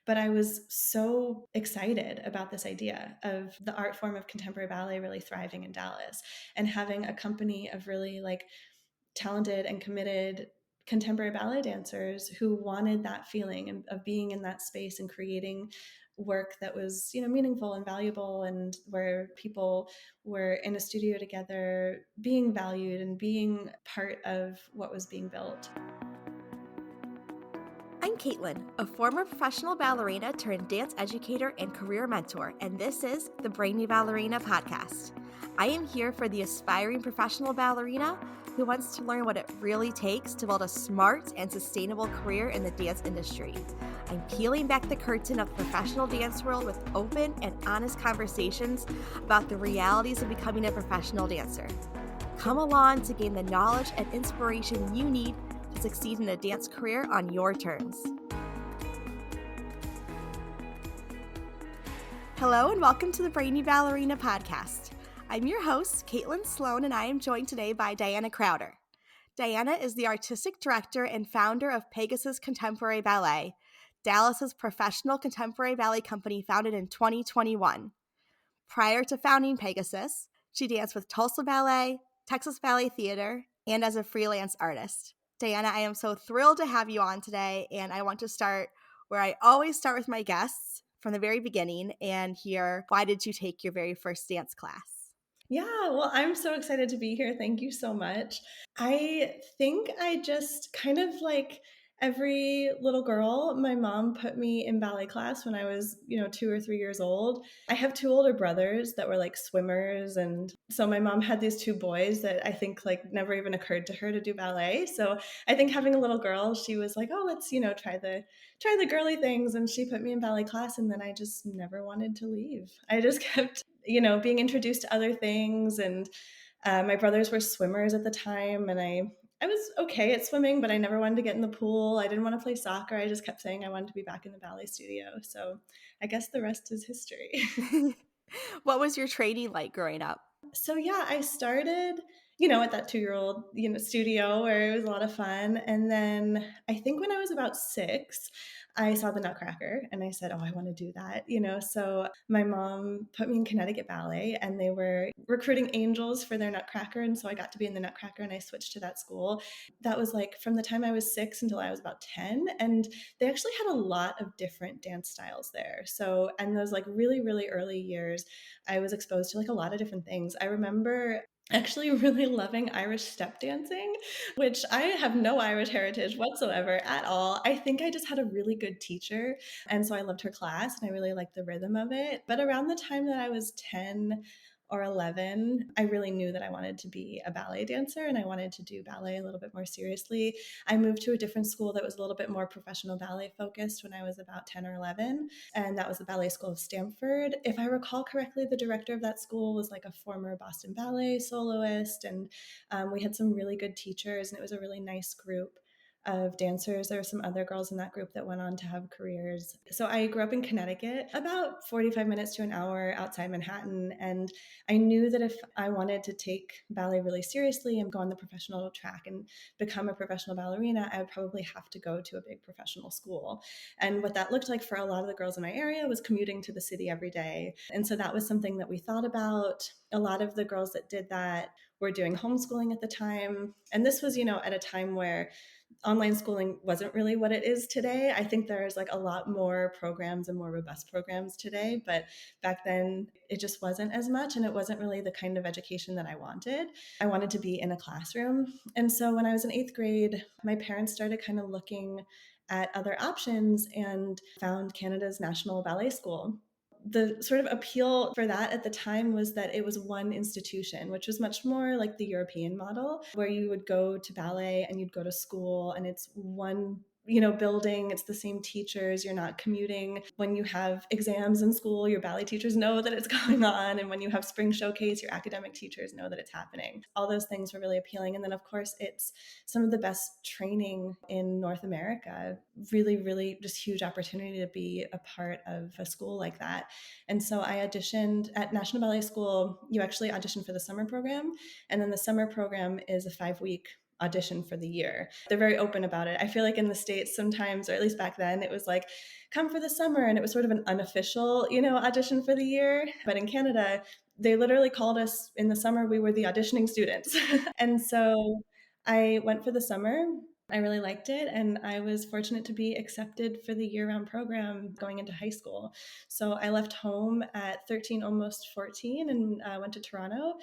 But I was so excited about this idea of the art form of contemporary ballet really thriving in Dallas and having a company of really like talented and committed contemporary ballet dancers who wanted that feeling of being in that space and creating work that was, meaningful and valuable, and where people were in a studio together being valued and being part of what was being built. I'm Caitlin, a former professional ballerina turned dance educator and career mentor, and this is the Brainy Ballerina podcast. I am here for the aspiring professional ballerina who wants to learn what it really takes to build a smart and sustainable career in the dance industry. I'm peeling back the curtain of the professional dance world with open and honest conversations about the realities of becoming a professional dancer. Come along to gain the knowledge and inspiration you need to succeed in a dance career on your terms. Hello and welcome to the Brainy Ballerina podcast. I'm your host, Caitlin Sloan, and I am joined today by Diana Crowder. Diana is the artistic director and founder of Pegasus Contemporary Ballet, Dallas's professional contemporary ballet company founded in 2021. Prior to founding Pegasus, she danced with Tulsa Ballet, Texas Ballet Theater, and as a freelance artist. Diana, I am so thrilled to have you on today, and I want to start where I always start with my guests from the very beginning and hear, why did you take your very first dance class? Yeah, well, I'm so excited to be here. Thank you so much. I think I just kind of like every little girl, my mom put me in ballet class when I was, 2 or 3 years old. I have two older brothers that were like swimmers. And so my mom had these two boys that I think like never even occurred to her to do ballet. So I think having a little girl, she was like, oh, let's, try the girly things. And she put me in ballet class. And then I just never wanted to leave. I just kept being introduced to other things. And my brothers were swimmers at the time, and I was okay at swimming, but I never wanted to get in the pool. I didn't want to play soccer. I just kept saying I wanted to be back in the ballet studio. So I guess the rest is history. What was your training like growing up? So yeah, I started, at that 2-year-old, studio where it was a lot of fun. And then I think when I was about 6, I saw the Nutcracker and I said, oh, I want to do that. So my mom put me in Connecticut Ballet, and they were recruiting angels for their Nutcracker. And so I got to be in the Nutcracker, and I switched to that school. That was like from the time I was 6 until I was about 10. And they actually had a lot of different dance styles there. So, and those like really, really early years, I was exposed to like a lot of different things. I remember actually really loving Irish step dancing, which I have no Irish heritage whatsoever at all. I think I just had a really good teacher. And so I loved her class and I really liked the rhythm of it. But around the time that I was 10 or 11, I really knew that I wanted to be a ballet dancer and I wanted to do ballet a little bit more seriously. I moved to a different school that was a little bit more professional ballet focused when I was about 10 or 11, and that was the Ballet School of Stanford. If I recall correctly, the director of that school was like a former Boston Ballet soloist, and we had some really good teachers, and it was a really nice group of dancers. There were some other girls in that group that went on to have careers. So I grew up in Connecticut, about 45 minutes to an hour outside Manhattan. And I knew that if I wanted to take ballet really seriously and go on the professional track and become a professional ballerina, I would probably have to go to a big professional school. And what that looked like for a lot of the girls in my area was commuting to the city every day. And so that was something that we thought about. A lot of the girls that did that were doing homeschooling at the time. And this was, at a time where online schooling wasn't really what it is today. I think there's like a lot more programs and more robust programs today, but back then it just wasn't as much, and it wasn't really the kind of education that I wanted. I wanted to be in a classroom. And so when I was in 8th grade, my parents started kind of looking at other options and found Canada's National Ballet School. The sort of appeal for that at the time was that it was one institution, which was much more like the European model, where you would go to ballet and you'd go to school and it's one building, it's the same teachers, you're not commuting. When you have exams in school, your ballet teachers know that it's going on. And when you have spring showcase, your academic teachers know that it's happening. All those things were really appealing. And then of course, it's some of the best training in North America. Really, really just huge opportunity to be a part of a school like that. And so I auditioned at National Ballet School. You actually audition for the summer program. And then the summer program is a 5-week audition for the year. They're very open about it. I feel like in the States sometimes, or at least back then, it was like, come for the summer. And it was sort of an unofficial, audition for the year. But in Canada, they literally called us in the summer, we were the auditioning students. And so I went for the summer. I really liked it, and I was fortunate to be accepted for the year-round program going into high school. So I left home at 13, almost 14, and went to Toronto.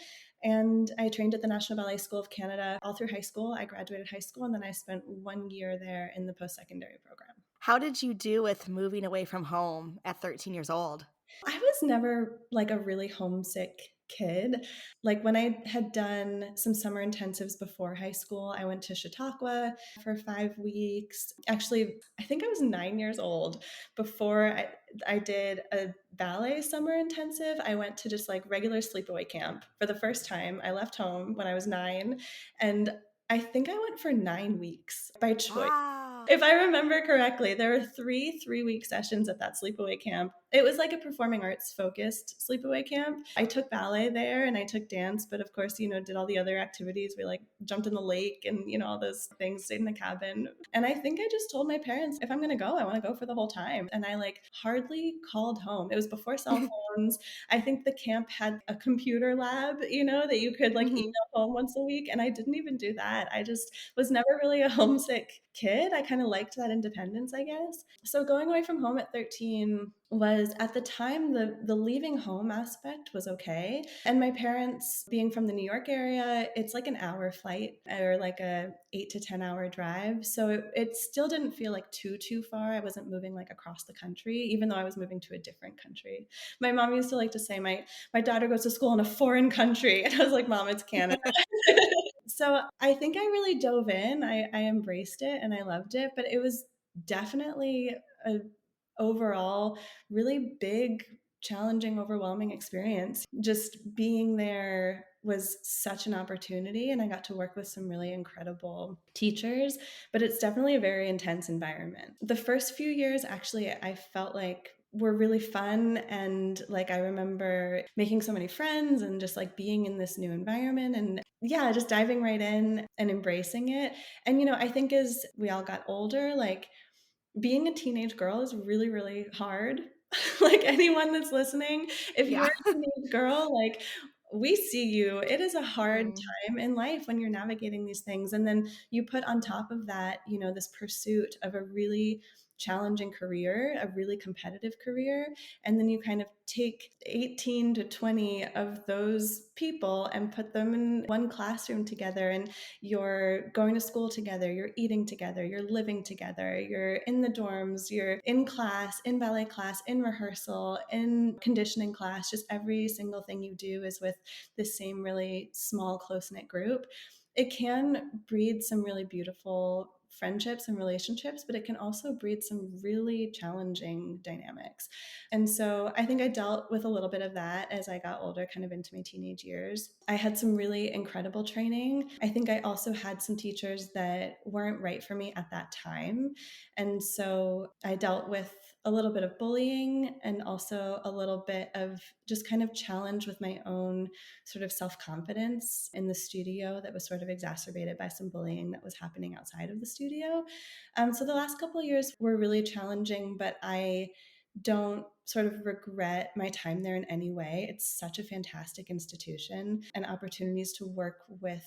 And I trained at the National Ballet School of Canada all through high school. I graduated high school, and then I spent 1 year there in the post-secondary program. How did you do with moving away from home at 13 years old? I was never like a really homesick kid. Like when I had done some summer intensives before high school, I went to Chautauqua for 5 weeks. Actually, I think I was 9 years old before I did a ballet summer intensive. I went to just like regular sleepaway camp for the first time. I left home when I was 9, and I think I went for 9 weeks by choice. Wow. If I remember correctly, there were three-week sessions at that sleepaway camp. It was like a performing arts focused sleepaway camp. I took ballet there and I took dance, but of course, did all the other activities. We like jumped in the lake and, all those things, stayed in the cabin. And I think I just told my parents, if I'm going to go, I want to go for the whole time. And I like hardly called home. It was before cell phones. I think the camp had a computer lab, that you could like email Mhm. home once a week. And I didn't even do that. I just was never really a homesick kid. I kind of liked that independence, I guess. So going away from home at 13 was at the time the leaving home aspect was okay. And my parents being from the New York area, it's like an hour flight or like a 8 to 10 hour drive. So it still didn't feel like too far. I wasn't moving like across the country, even though I was moving to a different country. My mom used to like to say my daughter goes to school in a foreign country. And I was like, Mom, it's Canada. So I think I really dove in. I embraced it and I loved it, but it was definitely a overall really big, challenging, overwhelming experience. Just being there was such an opportunity, and I got to work with some really incredible teachers, but it's definitely a very intense environment. The first few years, actually, I felt like were really fun, and like I remember making so many friends and just like being in this new environment, and yeah, just diving right in and embracing it. And I think as we all got older, like being a teenage girl is really, really hard. Like anyone that's listening, if you're Yeah. a teenage girl, like we see you. It is a hard Mhm. time in life when you're navigating these things. And then you put on top of that, this pursuit of a really challenging career, a really competitive career. And then you kind of take 18 to 20 of those people and put them in one classroom together. And you're going to school together, you're eating together, you're living together, you're in the dorms, you're in class, in ballet class, in rehearsal, in conditioning class. Just every single thing you do is with the same really small, close knit group. It can breed some really beautiful friendships and relationships, but it can also breed some really challenging dynamics. And so I think I dealt with a little bit of that as I got older, kind of into my teenage years. I had some really incredible training. I think I also had some teachers that weren't right for me at that time. And so I dealt with a little bit of bullying and also a little bit of just kind of challenge with my own sort of self confidence in the studio that was sort of exacerbated by some bullying that was happening outside of the studio. So the last couple of years were really challenging, but I don't sort of regret my time there in any way. It's such a fantastic institution and opportunities to work with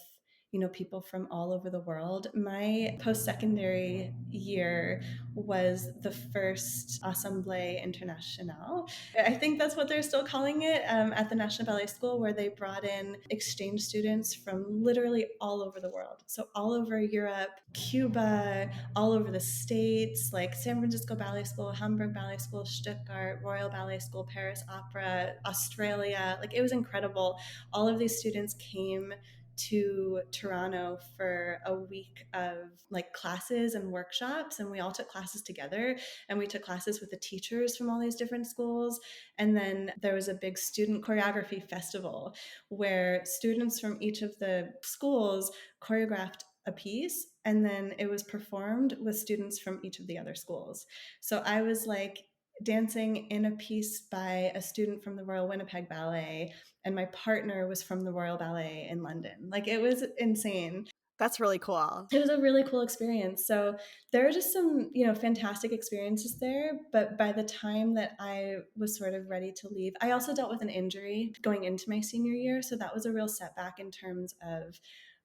people from all over the world. My post-secondary year was the first Assemblée Internationale. I think that's what they're still calling it at the National Ballet School, where they brought in exchange students from literally all over the world. So all over Europe, Cuba, all over the States, like San Francisco Ballet School, Hamburg Ballet School, Stuttgart, Royal Ballet School, Paris Opera, Australia. Like it was incredible. All of these students came to Toronto for a week of like classes and workshops, and we all took classes together, and we took classes with the teachers from all these different schools. And then there was a big student choreography festival where students from each of the schools choreographed a piece, and then it was performed with students from each of the other schools. So I was like dancing in a piece by a student from the Royal Winnipeg Ballet, and my partner was from the Royal Ballet in London. Like it was insane. That's really cool. It was a really cool experience. So there are just some, fantastic experiences there. But by the time that I was sort of ready to leave, I also dealt with an injury going into my senior year. So that was a real setback in terms of,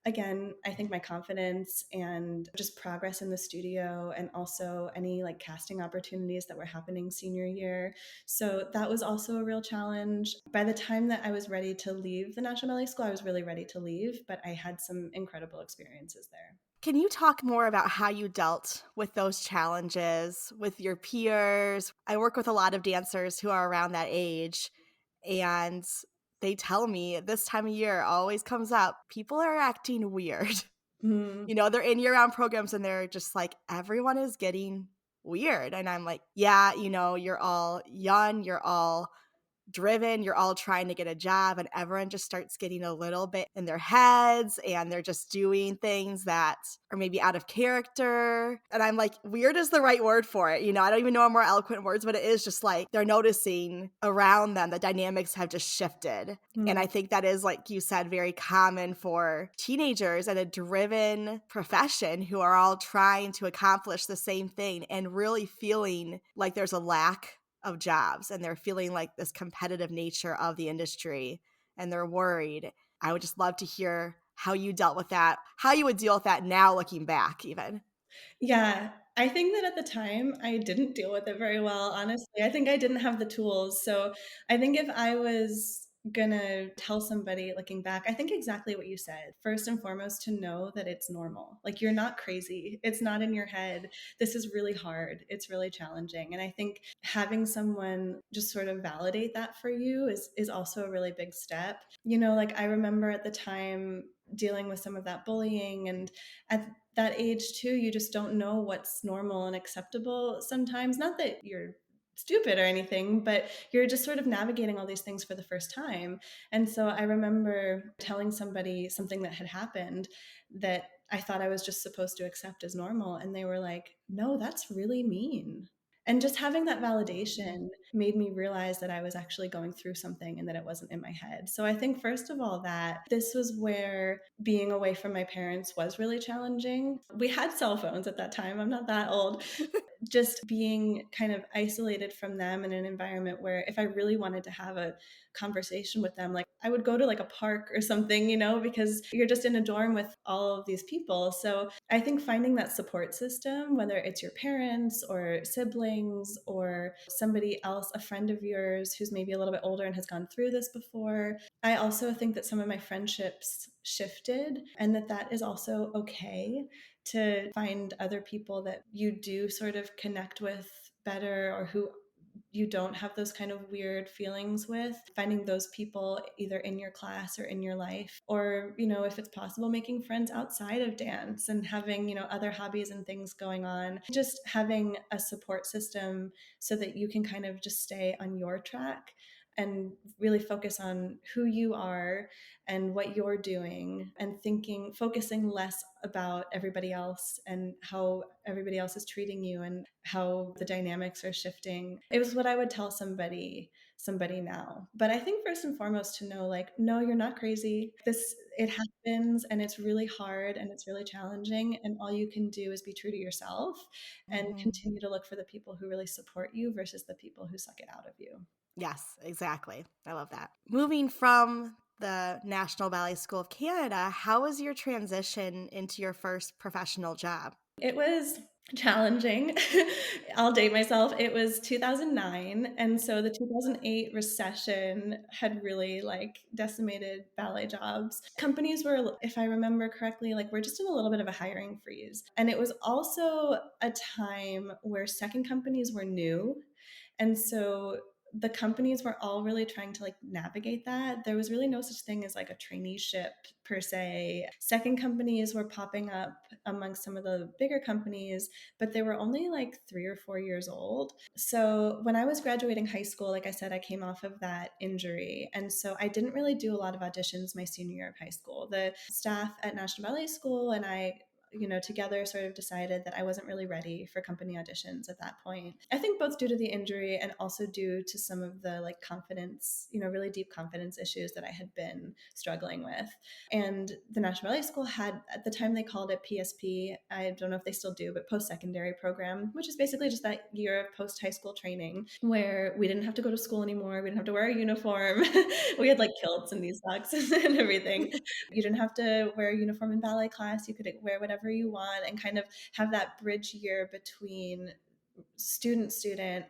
again, I think my confidence and just progress in the studio, and also any like casting opportunities that were happening senior year. So that was also a real challenge. By the time that I was ready to leave the National Ballet School, I was really ready to leave, but I had some incredible experiences there. Can you talk more about how you dealt with those challenges with your peers? I work with a lot of dancers who are around that age, and they tell me this time of year always comes up. People are acting weird. Mm. They're in year round programs and they're just like, everyone is getting weird. And I'm like, yeah, you're all young, you're all driven, you're all trying to get a job, and everyone just starts getting a little bit in their heads and they're just doing things that are maybe out of character. And I'm like, weird is the right word for it. I don't even know more eloquent words, but it is just like they're noticing around them the dynamics have just shifted. And Mm. I think that is, like you said, very common for teenagers and a driven profession who are all trying to accomplish the same thing and really feeling like there's a lack of jobs, and they're feeling like this competitive nature of the industry and they're worried. I would just love to hear how you dealt with that, how you would deal with that now looking back even. Yeah, I think that at the time, I didn't deal with it very well, honestly. I think I didn't have the tools. So I think if I was gonna tell somebody looking back, I think exactly what you said. First and foremost, to know that it's normal. Like, you're not crazy. It's not in your head. This is really hard. It's really challenging. And I think having someone just sort of validate that for you is also a really big step. Like, I remember at the time dealing with some of that bullying, and at that age too, you just don't know what's normal and acceptable sometimes. Not that you're stupid or anything, but you're just sort of navigating all these things for the first time. And so I remember telling somebody something that had happened that I thought I was just supposed to accept as normal. And they were like, no, that's really mean. And just having that validation made me realize that I was actually going through something and that it wasn't in my head. So I think, first of all, that this was where being away from my parents was really challenging. We had cell phones at that time. I'm not that old. Just being kind of isolated from them in an environment where if I really wanted to have a conversation with them, like I would go to like a park or something, because you're just in a dorm with all of these people. So I think finding that support system, whether it's your parents or siblings or somebody else, a friend of yours who's maybe a little bit older and has gone through this before. I also think that some of my friendships shifted, and that is also okay, to find other people that you do sort of connect with better, or who you don't have those kind of weird feelings with, finding those people either in your class or in your life, or if it's possible, making friends outside of dance and having other hobbies and things going on, just having a support system so that you can kind of just stay on your track and really focus on who you are and what you're doing, and focusing less about everybody else and how everybody else is treating you and how the dynamics are shifting. It was what I would tell somebody now. But I think first and foremost, to know, like, no, you're not crazy. It happens, and it's really hard and it's really challenging, and all you can do is be true to yourself and Mhm. continue to look for the people who really support you versus the people who suck it out of you. Yes, exactly. I love that. Moving from the National Ballet School of Canada, how was your transition into your first professional job? It was challenging. I'll date myself. It was 2009, and so the 2008 recession had really, like, decimated ballet jobs. Companies were, if I remember correctly, like, we're just in a little bit of a hiring freeze, and it was also a time where second companies were new, and so the companies were all really trying to like navigate that. There was really no such thing as like a traineeship per se. Second companies were popping up amongst some of the bigger companies, but they were only like 3 or 4 years old. So when I was graduating high school, like I said, I came off of that injury. And so I didn't really do a lot of auditions my senior year of high school. The staff at National Ballet School and I together sort of decided that I wasn't really ready for company auditions at that point. I think both due to the injury and also due to some of the like confidence, really deep confidence issues that I had been struggling with. And the National Ballet School had, at the time they called it PSP, I don't know if they still do, but post-secondary program, which is basically just that year of post-high school training where we didn't have to go to school anymore. We didn't have to wear a uniform. We had like kilts and these socks and everything. You didn't have to wear a uniform in ballet class. You could wear whatever you want and kind of have that bridge year between student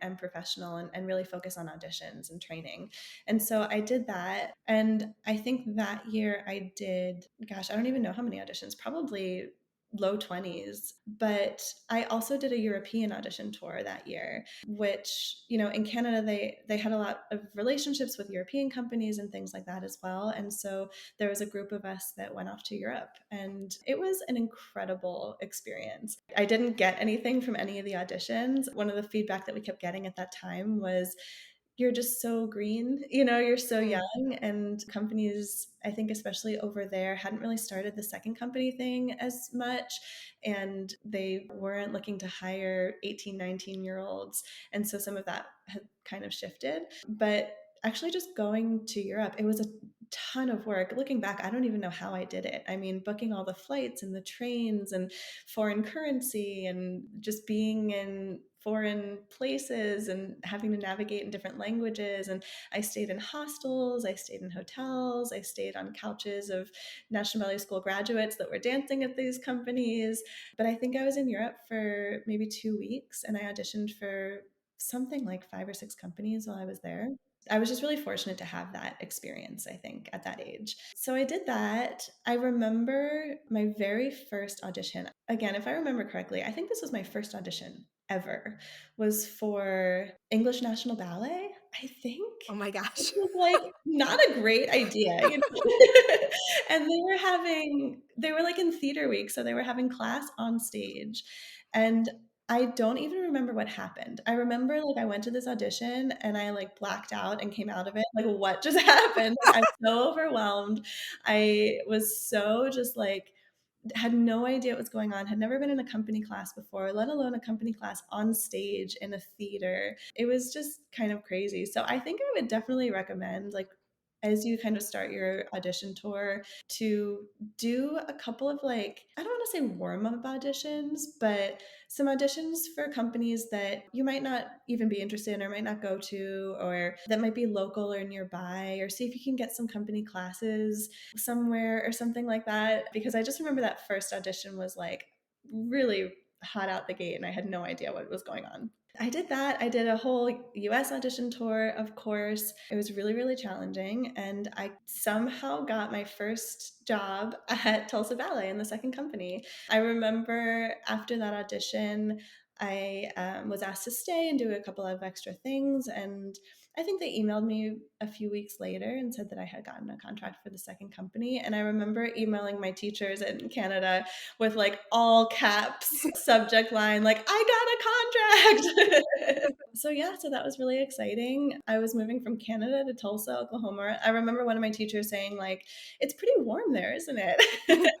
and professional, and really focus on auditions and training. And so I did that. And I think that year I did, gosh, I don't even know how many auditions, probably low 20s. But I also did a European audition tour that year, which, in Canada, they had a lot of relationships with European companies and things like that as well. And so there was a group of us that went off to Europe, and it was an incredible experience. I didn't get anything from any of the auditions. One of the feedback that we kept getting at that time was, you're just so green, you're so Mm. young. And companies, I think especially over there, hadn't really started the second company thing as much, and they weren't looking to hire 18, 19-year-olds. And so some of that had kind of shifted. But actually just going to Europe, it was a ton of work. Looking back, I don't even know how I did it. I mean, booking all the flights and the trains and foreign currency and just being in foreign places and having to navigate in different languages. And I stayed in hostels, I stayed in hotels, I stayed on couches of National Ballet School graduates that were dancing at these companies. But I think I was in Europe for maybe 2 weeks, and I auditioned for something like 5 or 6 companies while I was there. I was just really fortunate to have that experience, I think, at that age. So I did that. I remember my very first audition. Again, if I remember correctly, I think this was my first audition ever, was for English National Ballet, I think. Oh my Which gosh. was like not a great idea, And they were like in theater week, so they were having class on stage. And I don't even remember what happened. I remember like I went to this audition and I like blacked out and came out of it like, what just happened? Like, I was so overwhelmed. I was so just like had no idea what was going on, had never been in a company class before, let alone a company class on stage in a theater. It was just kind of crazy. So I think I would definitely recommend, like, as you kind of start your audition tour, to do a couple of like, I don't want to say warm up auditions, but some auditions for companies that you might not even be interested in or might not go to, or that might be local or nearby, or see if you can get some company classes somewhere or something like that. Because I just remember that first audition was like really hot out the gate and I had no idea what was going on. I did that. I did a whole US audition tour, of course. It was really, really challenging. And I somehow got my first job at Tulsa Ballet in the second company. I remember after that audition, I was asked to stay and do a couple of extra things. And I think they emailed me a few weeks later and said that I had gotten a contract for the second company. And I remember emailing my teachers in Canada with like all caps subject line, like, I got a contract. So yeah, so that was really exciting. I was moving from Canada to Tulsa, Oklahoma. I remember one of my teachers saying, like, it's pretty warm there, isn't it?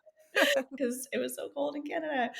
Because it was so cold in Canada.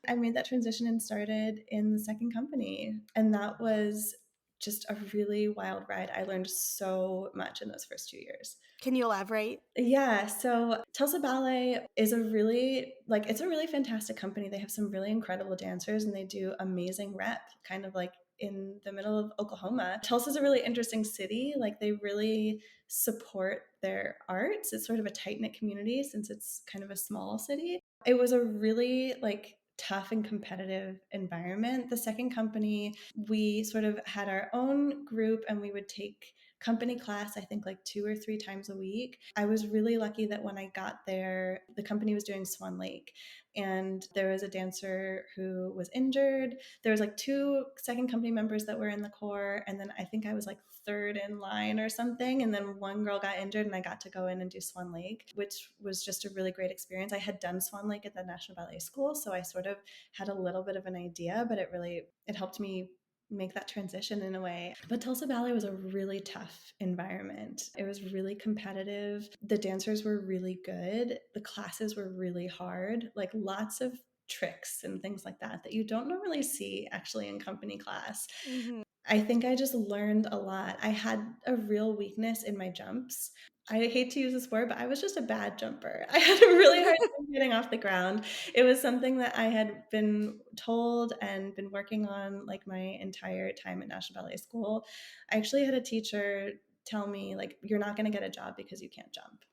I made that transition and started in the second company. And that was just a really wild ride. I learned so much in those first 2 years. Can you elaborate? Yeah, so Tulsa Ballet is a really like it's a really fantastic company. They have some really incredible dancers and they do amazing rep, kind of like in the middle of Oklahoma. Tulsa's a really interesting city. Like they really support their arts. It's sort of a tight-knit community since it's kind of a small city. It was a really like tough and competitive environment. The second company, we sort of had our own group and we would take company class, I think like 2 or 3 times a week. I was really lucky that when I got there, the company was doing Swan Lake and there was a dancer who was injured. There was like 2 second company members that were in the corps. And then I think I was like third in line or something. And then one girl got injured and I got to go in and do Swan Lake, which was just a really great experience. I had done Swan Lake at the National Ballet School, so I sort of had a little bit of an idea, but it helped me make that transition in a way. But Tulsa Ballet was a really tough environment. It was really competitive. The dancers were really good. The classes were really hard, like lots of tricks and things like that that you don't normally see actually in company class. Mhm. I think I just learned a lot. I had a real weakness in my jumps. I hate to use this word, but I was just a bad jumper. I had a really hard time getting off the ground. It was something that I had been told and been working on like my entire time at National Ballet School. I actually had a teacher tell me like you're not going to get a job because you can't jump.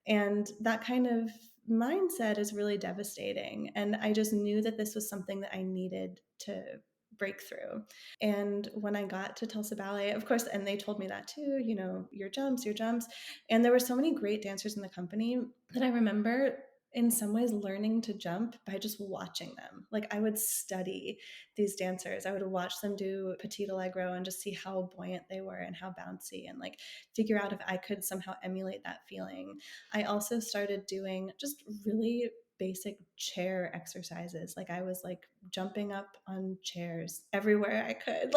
And that kind of mindset is really devastating. And I just knew that this was something that I needed to break through. And when I got to Tulsa Ballet, of course, and they told me that too, your jumps, your jumps. And there were so many great dancers in the company that I remember in some ways learning to jump by just watching them. Like I would study these dancers. I would watch them do petit allegro and just see how buoyant they were and how bouncy and like figure out if I could somehow emulate that feeling. I also started doing just really basic chair exercises. Like I was like jumping up on chairs everywhere I could.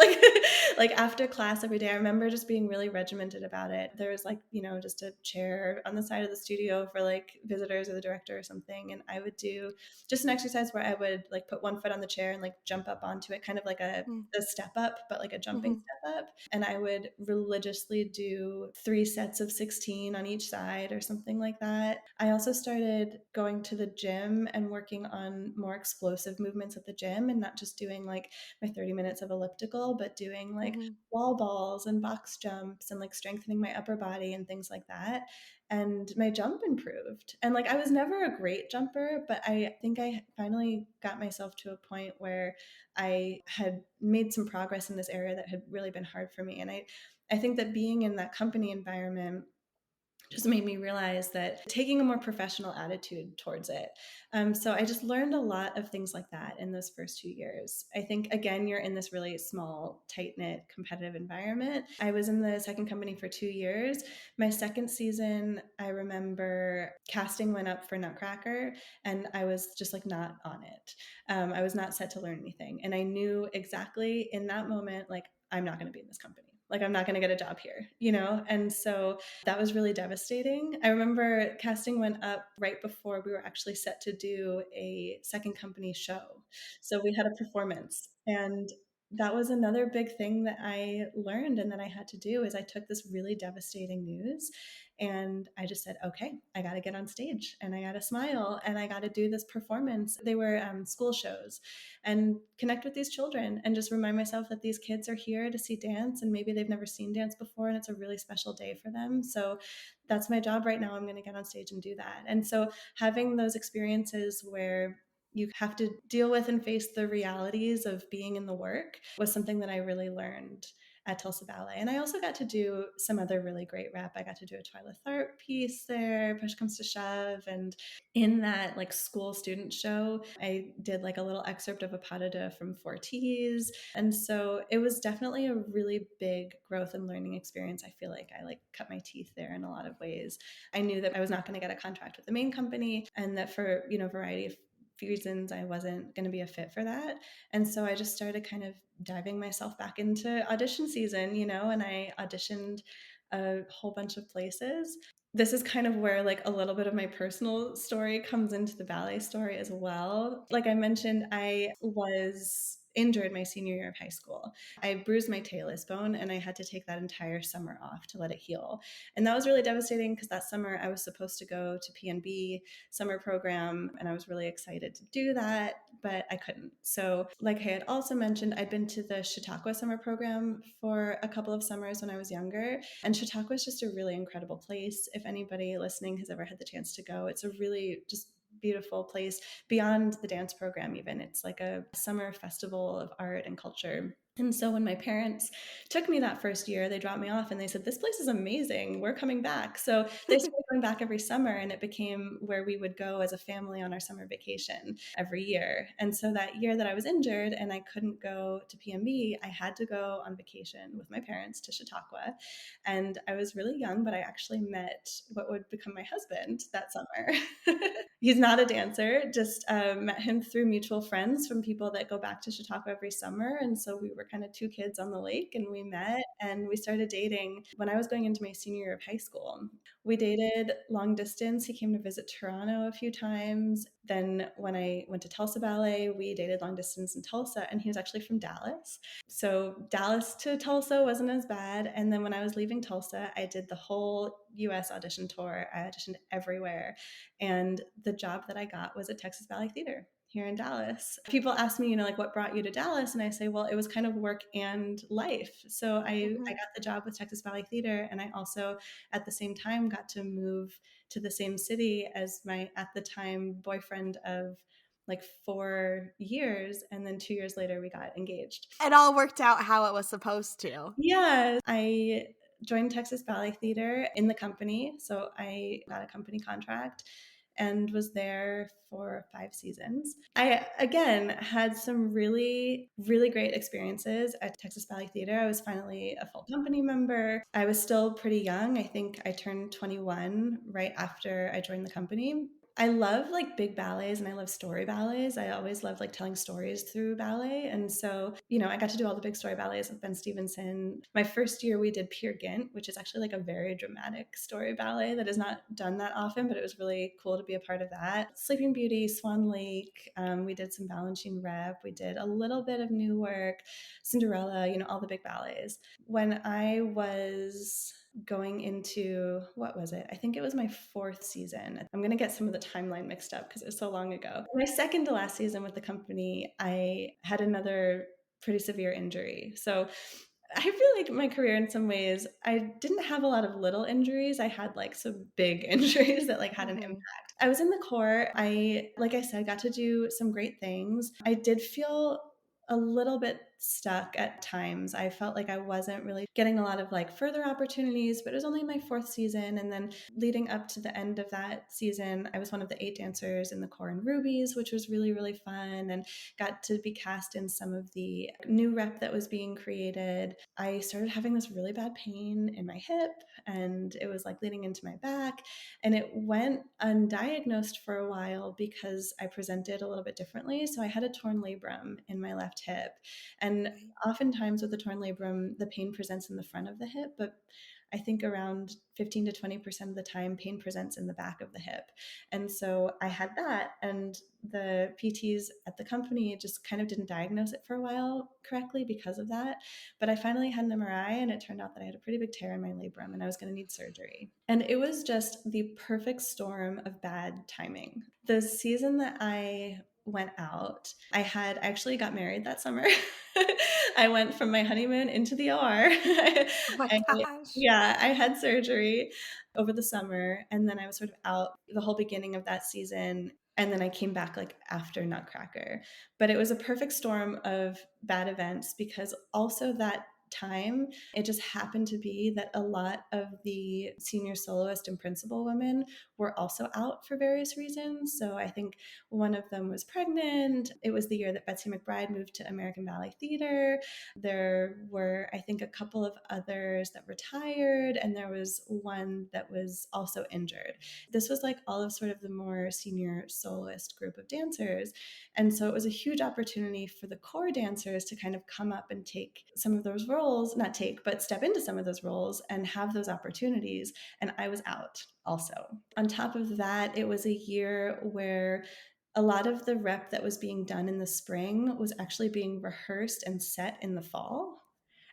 Like after class every day. I remember just being really regimented about it. There was like, just a chair on the side of the studio for like visitors or the director or something. And I would do just an exercise where I would like put one foot on the chair and like jump up onto it, kind of like a step up, but like a jumping Mhm. step up. And I would religiously do 3 sets of 16 on each side or something like that. I also started going to the gym and working on more explosive movements at the gym and not just doing like my 30 minutes of elliptical, but doing like Mhm. wall balls and box jumps and like strengthening my upper body and things like that. And my jump improved. And like I was never a great jumper, but I think I finally got myself to a point where I had made some progress in this area that had really been hard for me. And I think that being in that company environment just made me realize that taking a more professional attitude towards it. So I just learned a lot of things like that in those first 2 years. I think, again, you're in this really small, tight knit, competitive environment. I was in the second company for 2 years. My second season, I remember casting went up for Nutcracker, and I was just like not on it. I was not set to learn anything. And I knew exactly in that moment, like, I'm not going to be in this company. Like, I'm not going to get a job here. And so that was really devastating. I remember casting went up right before we were actually set to do a second company show. So we had a performance. And that was another big thing that I learned and that I had to do is I took this really devastating news and I just said, okay, I got to get on stage and I got to smile and I got to do this performance. They were school shows and connect with these children and just remind myself that these kids are here to see dance and maybe they've never seen dance before and it's a really special day for them. So that's my job right now. I'm going to get on stage and do that. And so having those experiences where you have to deal with and face the realities of being in the work was something that I really learned at Tulsa Ballet. And I also got to do some other really great rep. I got to do a Twyla Tharp piece there, Push Comes to Shove. And in that like school student show, I did like a little excerpt of a pas de deux from Four T's. And so it was definitely a really big growth and learning experience. I feel like I like cut my teeth there in a lot of ways. I knew that I was not going to get a contract with the main company and that for, variety of reasons I wasn't going to be a fit for that. And so I just started kind of diving myself back into audition season, and I auditioned a whole bunch of places. This is kind of where like a little bit of my personal story comes into the ballet story as well. Like I mentioned, I was injured my senior year of high school. I bruised my talus bone and I had to take that entire summer off to let it heal. And that was really devastating because that summer I was supposed to go to PNB summer program and I was really excited to do that, but I couldn't. So, like I had also mentioned, I'd been to the Chautauqua summer program for a couple of summers when I was younger. And Chautauqua is just a really incredible place. If anybody listening has ever had the chance to go, it's a really just beautiful place beyond the dance program, even. It's like a summer festival of art and culture. And so when my parents took me that first year, they dropped me off and they said, this place is amazing. We're coming back. So they started going back every summer and it became where we would go as a family on our summer vacation every year. And so that year that I was injured and I couldn't go to PMB, I had to go on vacation with my parents to Chautauqua. And I was really young, but I actually met what would become my husband that summer. He's not a dancer, just met him through mutual friends from people that go back to Chautauqua every summer. And so we were were kind of two kids on the lake, and we met and we started dating when I was going into my senior year of high school. We dated long distance. He came to visit Toronto a few times. Then when I went to Tulsa Ballet, we dated long distance in Tulsa, and he was actually from Dallas. So Dallas to Tulsa wasn't as bad. And then when I was leaving Tulsa, I did the whole US audition tour. I auditioned everywhere. And the job that I got was at Texas Ballet Theater here in Dallas. People ask me, like, what brought you to Dallas? And I say, well, it was kind of work and life. So I Mhm. got the job with Texas Ballet Theater. And I also, at the same time, got to move to the same city as my, at the time, boyfriend of like 4 years. And then 2 years later, we got engaged. It all worked out how it was supposed to. Yeah, I joined Texas Ballet Theater in the company. So I got a company contract and was there for 5 seasons. I, again, had some really, really great experiences at Texas Ballet Theater. I was finally a full company member. I was still pretty young. I think I turned 21 right after I joined the company. I love like big ballets and I love story ballets. I always loved like telling stories through ballet. And so, I got to do all the big story ballets with Ben Stevenson. My first year we did Peer Gynt, which is actually like a very dramatic story ballet that is not done that often, but it was really cool to be a part of that. Sleeping Beauty, Swan Lake, we did some Balanchine Rep. We did a little bit of new work, Cinderella, all the big ballets. When I was going into, what was it? I think it was my fourth season. I'm going to get some of the timeline mixed up because it was so long ago. My second to last season with the company, I had another pretty severe injury. So I feel like my career in some ways, I didn't have a lot of little injuries. I had like some big injuries that like had an Mhm. impact. I was in the Corps. Like I said, got to do some great things. I did feel a little bit stuck at times. I felt like I wasn't really getting a lot of like further opportunities, but it was only my fourth season. And then leading up to the end of that season, I was one of the 8 dancers in the Corps and Rubies, which was really, really fun, and got to be cast in some of the new rep that was being created. I started having this really bad pain in my hip, and it was like leading into my back. And it went undiagnosed for a while because I presented a little bit differently. So I had a torn labrum in my left hip. And Right. oftentimes with the torn labrum, the pain presents in the front of the hip, but I think around 15 to 20% of the time, pain presents in the back of the hip. And so I had that, and the PTs at the company just kind of didn't diagnose it for a while correctly because of that. But I finally had an MRI, and it turned out that I had a pretty big tear in my labrum and I was going to need surgery. And it was just the perfect storm of bad timing. The season that I went out, I actually got married that summer. I went from my honeymoon into the OR. Oh my I, gosh. yeah, I had surgery over the summer, and then I was sort of out the whole beginning of that season. And then I came back like after Nutcracker. But it was a perfect storm of bad events because also that time, it just happened to be that a lot of the senior soloist and principal women were also out for various reasons. So I think one of them was pregnant. It was the year that Betsy McBride moved to American Ballet Theater. There were, I think, a couple of others that retired, and there was one that was also injured. This was like all of sort of the more senior soloist group of dancers. And so it was a huge opportunity for the core dancers to kind of come up and take some of those roles, not take, but step into some of those roles and have those opportunities. And I was out also. On top of that, it was a year where a lot of the rep that was being done in the spring was actually being rehearsed and set in the fall.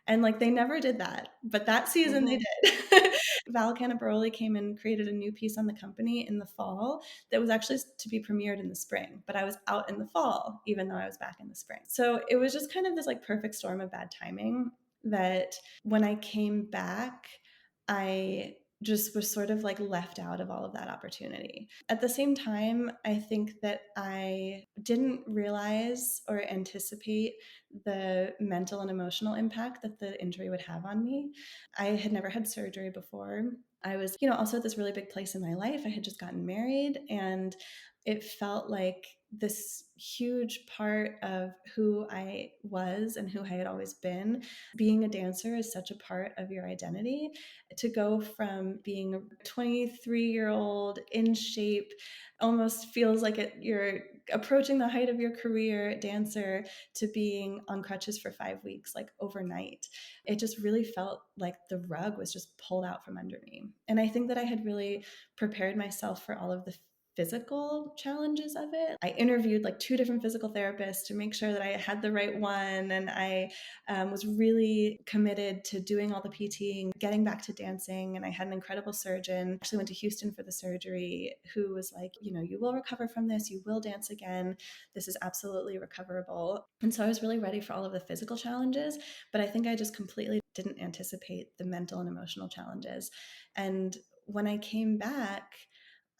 And like they never did that, but that season they Mhm. did. Val Canabaroli came and created a new piece on the company in the fall that was actually to be premiered in the spring, but I was out in the fall, even though I was back in the spring. So it was just kind of this like perfect storm of bad timing that when I came back, I just was sort of like left out of all of that opportunity. At the same time, I think that I didn't realize or anticipate the mental and emotional impact that the injury would have on me. I had never had surgery before. I was, also at this really big place in my life. I had just gotten married, and it felt like this huge part of who I was and who I had always been. Being a dancer is such a part of your identity. To go from being a 23-year-old in shape almost feels like you're approaching the height of your career dancer to being on crutches for 5 weeks, like overnight. It just really felt like the rug was just pulled out from under me. And I think that I had really prepared myself for all of the physical challenges of it. I interviewed like two different physical therapists to make sure that I had the right one. And I was really committed to doing all the PT and getting back to dancing. And I had an incredible surgeon. I actually went to Houston for the surgery, who was like, you will recover from this. You will dance again. This is absolutely recoverable. And so I was really ready for all of the physical challenges, but I think I just completely didn't anticipate the mental and emotional challenges. And when I came back,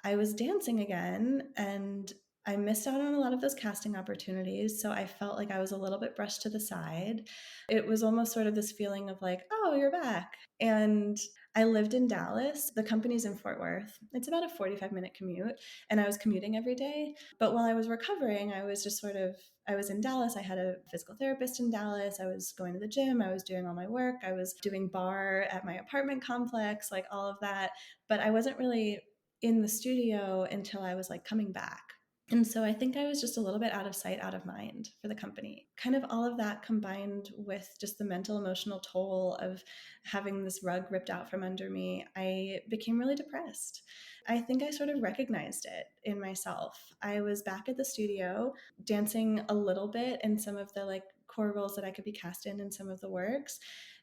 I was dancing again, and I missed out on a lot of those casting opportunities. So I felt like I was a little bit brushed to the side. It was almost sort of this feeling of like, oh, you're back. And I lived in Dallas. The company's in Fort Worth. It's about a 45-minute commute, and I was commuting every day. But while I was recovering, I was just sort of, I was in Dallas. I had a physical therapist in Dallas. I was going to the gym. I was doing all my work. I was doing bar at my apartment complex, like all of that. But I wasn't really in the studio until I was like coming back. And so I think I was just a little bit out of sight, out of mind for the company. Kind of all of that combined with just the mental, emotional toll of having this rug ripped out from under me, I became really depressed. I think I sort of recognized it in myself. I was back at the studio dancing a little bit in some of the like core roles that I could be cast in some of the works.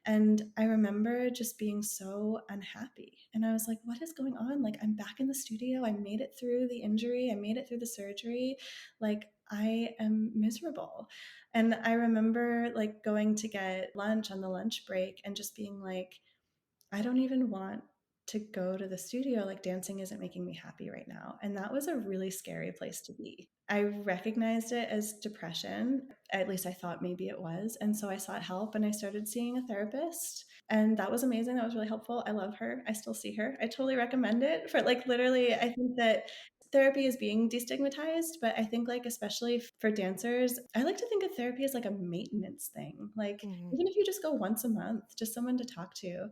And I remember just being so unhappy. And I was like, what is going on? Like, I'm back in the studio. I made it through the injury. I made it through the surgery. Like, I am miserable. And I remember like going to get lunch on the lunch break and just being like, I don't even want to go to the studio. Like, dancing isn't making me happy right now. And that was a really scary place to be. I recognized it as depression. At least I thought maybe it was. And so I sought help and I started seeing a therapist. And that was amazing. That was really helpful. I love her. I still see her. I totally recommend it for like literally, I think that therapy is being destigmatized, but I think like especially for dancers, I like to think of therapy as like a maintenance thing. Like Mhm. even if you just go once a month, just someone to talk to.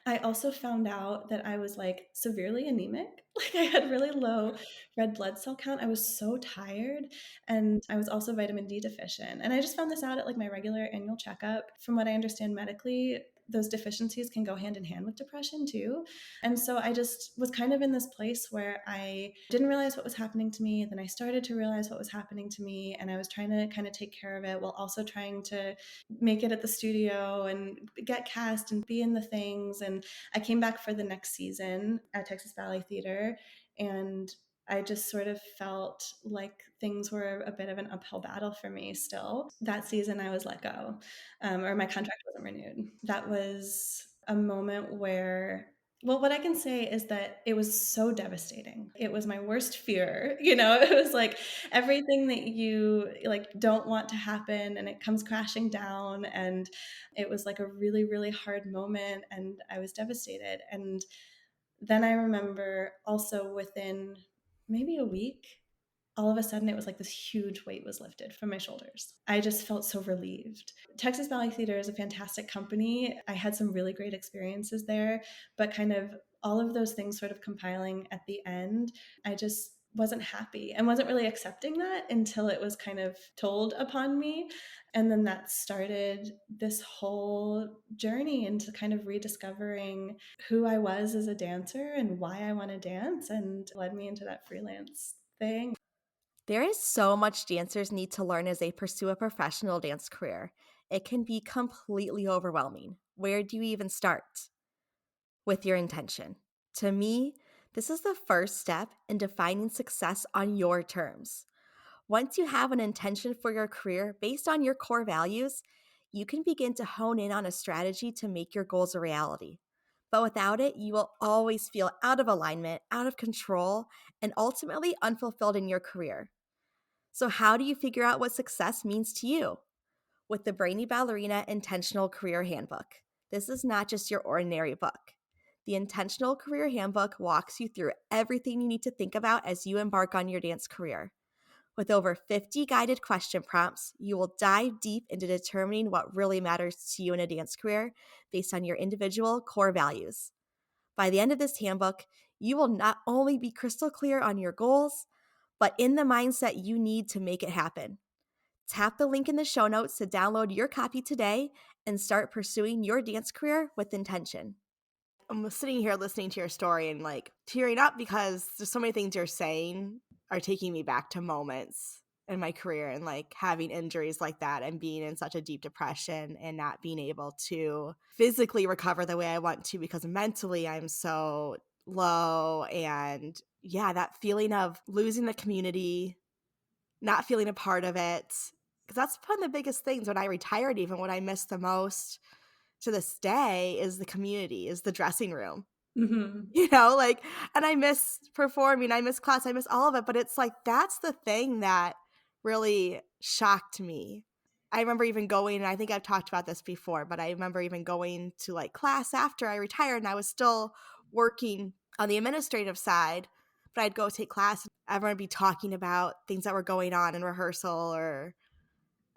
I also found out that I was like severely anemic. Like I had really low red blood cell count. I was so tired, and I was also vitamin D deficient. And I just found this out at like my regular annual checkup. From what I understand medically, those deficiencies can go hand in hand with depression too. And so I just was kind of in this place where I didn't realize what was happening to me. Then I started to realize what was happening to me, and I was trying to kind of take care of it while also trying to make it at the studio and get cast and be in the things. And I came back for the next season at Texas Ballet Theater, and I just sort of felt like things were a bit of an uphill battle for me still. That season, I was let go, or my contract wasn't renewed. That was a moment where, well, what I can say is that it was so devastating. It was my worst fear. It was like everything that you like don't want to happen, and it comes crashing down. And it was like a really, really hard moment, and I was devastated. And then I remember also within maybe a week, all of a sudden it was like this huge weight was lifted from my shoulders. I just felt so relieved. Texas Ballet Theater is a fantastic company. I had some really great experiences there, but kind of all of those things sort of compiling at the end, I just wasn't happy and wasn't really accepting that until it was kind of told upon me. And then that started this whole journey into kind of rediscovering who I was as a dancer and why I want to dance, and led me into that freelance thing. There is so much dancers need to learn as they pursue a professional dance career. It can be completely overwhelming. Where do you even start? With your intention. To me, this is the first step in defining success on your terms. Once you have an intention for your career based on your core values, you can begin to hone in on a strategy to make your goals a reality. But without it, you will always feel out of alignment, out of control, and ultimately unfulfilled in your career. So, how do you figure out what success means to you? With the Brainy Ballerina Intentional Career Handbook. This is not just your ordinary book. The Intentional Career Handbook walks you through everything you need to think about as you embark on your dance career. With over 50 guided question prompts, you will dive deep into determining what really matters to you in a dance career based on your individual core values. By the end of this handbook, you will not only be crystal clear on your goals, but in the mindset you need to make it happen. Tap the link in the show notes to download your copy today and start pursuing your dance career with intention. I'm sitting here listening to your story and like tearing up because there's so many things you're saying are taking me back to moments in my career and like having injuries like that and being in such a deep depression and not being able to physically recover the way I want to because mentally I'm so low. And yeah, that feeling of losing the community, not feeling a part of it. Because that's one of the biggest things when I retired, even what I miss the most to this day is the community, is the dressing room. Mhm. Like, and I miss performing, I miss class, I miss all of it, but it's like that's the thing that really shocked me. I remember even going, and I think I've talked about this before, but I remember even going to like class after I retired and I was still working on the administrative side, but I'd go take class and everyone would be talking about things that were going on in rehearsal or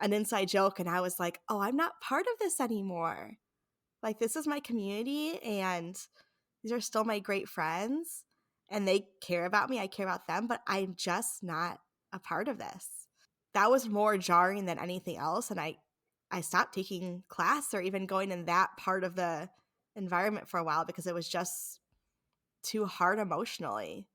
an inside joke. And I was like, oh, I'm not part of this anymore. Like, this is my community and these are still my great friends and they care about me. I care about them, but I'm just not a part of this. That was more jarring than anything else. And I stopped taking class or even going in that part of the environment for a while because it was just too hard emotionally.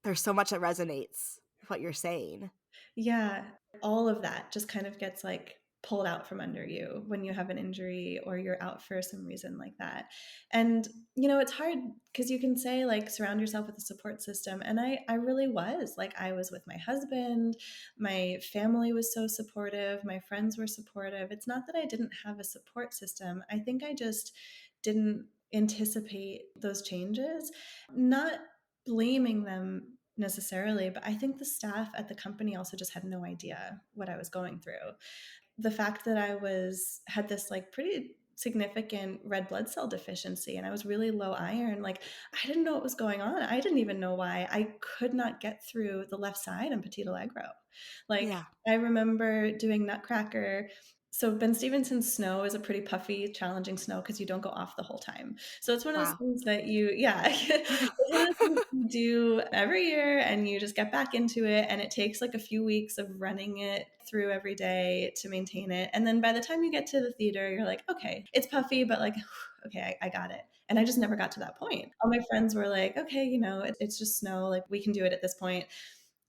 There's so much that resonates with what you're saying. Yeah, all of that just kind of gets like pulled out from under you when you have an injury or you're out for some reason like that. And it's hard because you can say like surround yourself with a support system, and I really was. Like, I was with my husband, my family was so supportive, my friends were supportive. It's not that I didn't have a support system. I think I just didn't anticipate those changes. Not blaming them necessarily, but I think the staff at the company also just had no idea what I was going through. The fact that I had this like pretty significant red blood cell deficiency and I was really low iron, like I didn't know what was going on. I didn't even know why I could not get through the left side on Petit Allegro. Like, Yeah. I remember doing Nutcracker. So Ben Stevenson's snow is a pretty puffy, challenging snow because you don't go off the whole time. So it's one of those Wow. things that yeah, it's one of those things you do every year and you just get back into it. And it takes like a few weeks of running it through every day to maintain it. And then by the time you get to the theater, you're like, okay, it's puffy, but like, okay, I got it. And I just never got to that point. All my friends were like, okay, it's just snow. Like, we can do it at this point.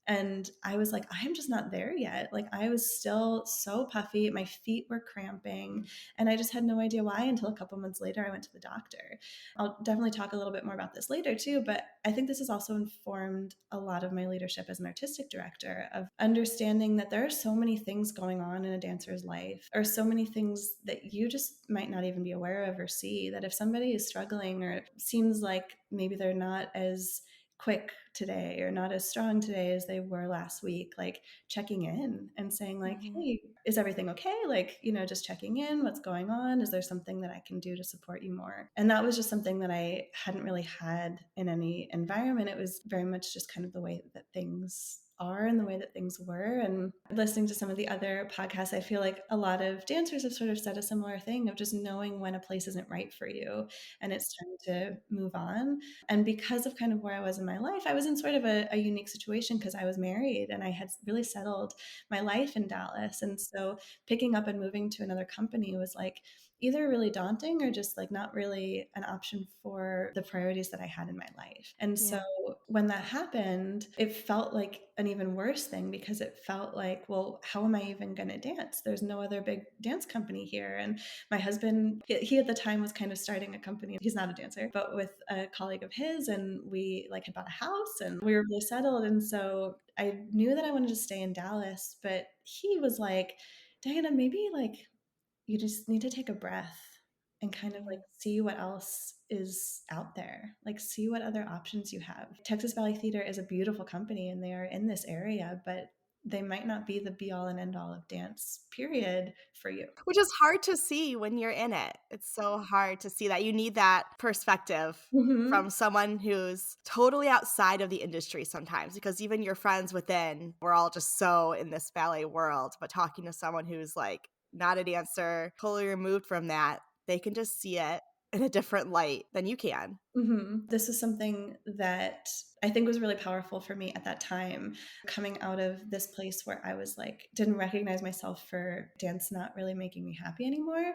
And I was like, I'm just not there yet. Like, I was still so puffy. My feet were cramping. And I just had no idea why until a couple months later, I went to the doctor. I'll definitely talk a little bit more about this later, too. But I think this has also informed a lot of my leadership as an artistic director of understanding that there are so many things going on in a dancer's life, or so many things that you just might not even be aware of or see. That if somebody is struggling or it seems like maybe they're not as quick today or not as strong today as they were last week, like checking in and saying like, Mhm. hey, is everything okay? Like, just checking in, what's going on? Is there something that I can do to support you more? And that was just something that I hadn't really had in any environment. It was very much just kind of the way that things are and the way that things were. And listening to some of the other podcasts, I feel like a lot of dancers have sort of said a similar thing of just knowing when a place isn't right for you and it's time to move on. And because of kind of where I was in my life, I was in sort of a unique situation because I was married and I had really settled my life in Dallas. And so picking up and moving to another company was like either really daunting or just like not really an option for the priorities that I had in my life. And so Yeah. when that happened, it felt like an even worse thing because it felt like, well, how am I even going to dance? There's no other big dance company here. And my husband, he at the time was kind of starting a company. He's not a dancer, but with a colleague of his, and we like had bought a house and we were really settled. And so I knew that I wanted to stay in Dallas, but he was like, Diana, maybe like you just need to take a breath and kind of like Mhm. see what else is out there, like see what other options you have. Texas Ballet Theater is a beautiful company and they are in this area, but they might not be the be all and end all of dance, period, for you. Which is hard to see when you're in it. It's so hard to see that. You need that perspective Mhm. from someone who's totally outside of the industry sometimes, because even your friends within, we're all just so in this ballet world, but talking to someone who's like not a dancer, totally removed from that, they can just see it in a different light than you can. This is something that I think was really powerful for me at that time, coming out of this place where I was like, didn't recognize myself for dance not really making me happy anymore.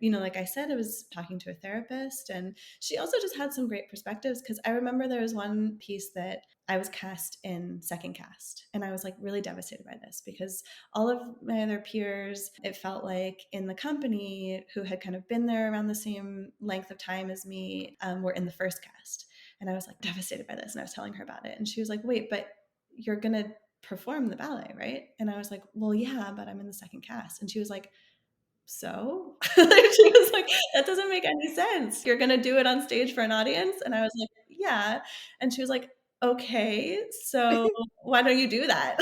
Like I said, I was talking to a therapist, and she also just had some great perspectives because I remember there was one piece that I was cast in second cast, and I was like really devastated by this because all of my other peers, it felt like in the company who had kind of been there around the same length of time as me, were in the first cast. And I was like devastated by this. And I was telling her about it. And she was like, wait, but you're going to perform the ballet, right? And I was like, well, yeah, but I'm in the second cast. And she was like, so? She was like, that doesn't make any sense. You're going to do it on stage for an audience? And I was like, yeah. And she was like, okay, so why don't you do that?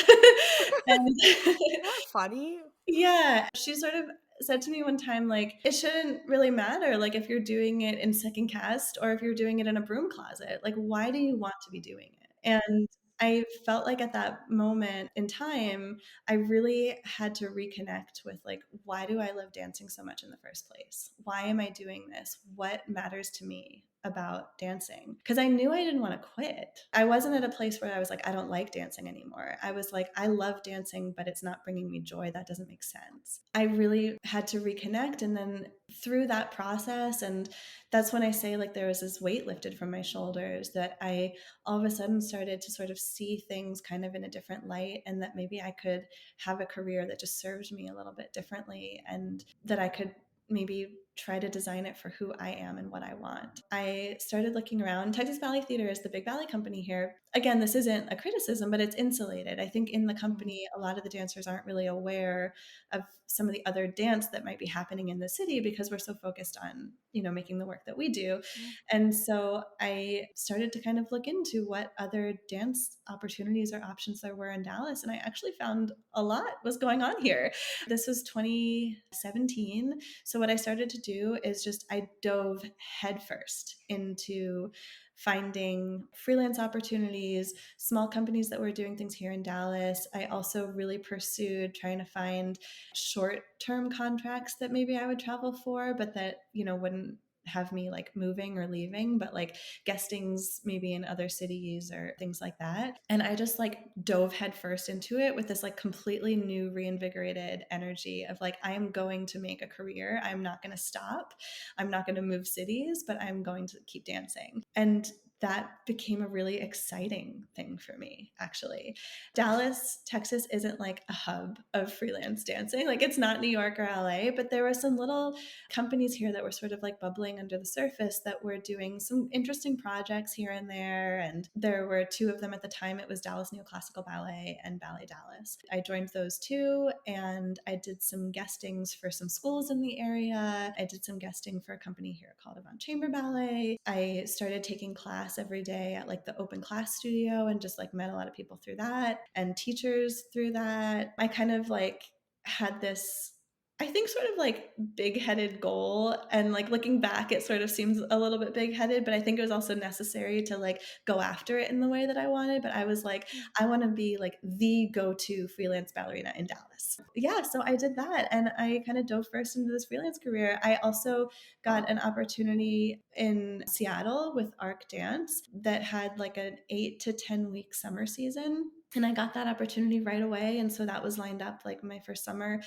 And Isn't that funny? yeah, she sort of said to me one time, like, it shouldn't really matter, like, if you're doing it in second cast or if you're doing it in a broom closet. Like, why do you want to be doing it? And I felt like at that moment in time, I really had to reconnect with, like, why do I love dancing so much in the first place? Why am I doing this? What matters to me about dancing? Because I knew I didn't want to quit. I wasn't at a place where I was like, I don't like dancing anymore. I was like, I love dancing, but it's not bringing me joy. That doesn't make sense. I really had to reconnect. And then through that process, and that's when I say, like, there was this weight lifted from my shoulders that I all of a sudden started to sort of see things kind of in a different light, and that maybe I could have a career that just served me a little bit differently, and that I could maybe try to design it for who I am and what I want. I started looking around. Texas Ballet Theater is the big ballet company here. Again, this isn't a criticism, but it's insulated. I think in the Mhm. company, a lot of the dancers aren't really aware of some of the other dance that might be happening in the city because we're so focused on, making the work that we do. Mm. And so I started to kind of look into what other dance opportunities or options there were in Dallas. And I actually found a lot was going on here. This was 2017. So what I started to do is just I dove headfirst into finding freelance opportunities, small companies that were doing things here in Dallas. I also really pursued trying to find short-term contracts that maybe I would travel for, but that, wouldn't have me like moving or leaving, but like guestings maybe in other cities or things like that. And I just like dove headfirst into it with this like completely new, reinvigorated energy of like, I am going to make a career. I'm not going to stop. I'm not going to move cities, but I'm going to keep dancing. And that became a really exciting thing for me, actually. Dallas, Texas isn't like a hub of freelance dancing. Like it's not New York or LA, but there were some little companies here that were sort of like bubbling under the surface that were doing some interesting projects here and there. And there were two of them at the time. It was Dallas Neoclassical Ballet and Ballet Dallas. I joined those two, and I did some guestings for some schools in the area. I did some guesting for a company here called Avant Chamber Ballet. I started taking class every day at like the open class studio and just like met a lot of people through that and teachers through that. I kind of like had this, I think, sort of like big headed goal. And like looking back, it sort of seems a little bit big headed, but I think it was also necessary to like go after it in the way that I wanted. But I was like, I want to be like the go to freelance ballerina in Dallas. Yeah, so I did that. And I kind of dove first into this freelance career. I also got an opportunity in Seattle with Arc Dance that had like an 8 to 10 week summer season. And I got that opportunity right away. And so that was lined up like my first summer.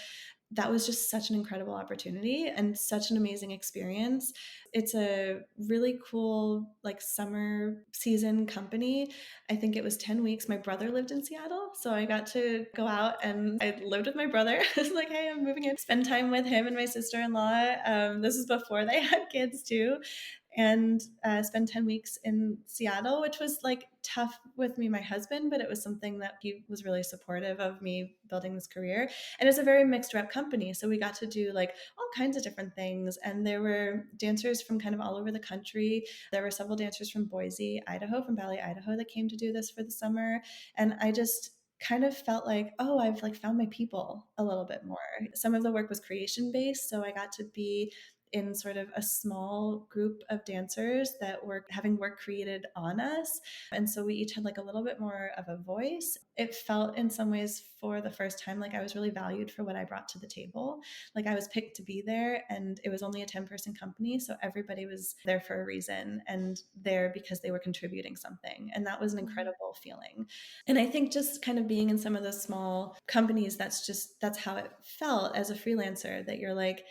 That was just such an incredible opportunity and such an amazing experience. It's a really cool like summer season company. I think it was 10 weeks. My brother lived in Seattle, so I got to go out and I lived with my brother. I was like, hey, I'm moving in, spend time with him and my sister-in-law. This is before they had kids too, and spend 10 weeks in Seattle, which was like tough with me and my husband, but it was something that he was really supportive of me building this career. And it's a very mixed rep company. So we got to do like all kinds of different things. And there were dancers from kind of all over the country. There were several dancers from Boise, Idaho, from Ballet, Idaho, that came to do this for the summer. And I just kind of felt like, oh, I've like found my people a little bit more. Some of the work was creation based. So I got to be in sort of a small group of dancers that were having work created on us. And so we each had like a little bit more of a voice. It felt in some ways for the first time like I was really valued for what I brought to the table. Like I was picked to be there, and it was only a 10-person company. So everybody was there for a reason and there because they were contributing something. And that was an Mhm. incredible feeling. And I think just kind of being in some of those small companies, that's how it felt as a freelancer, that you're like,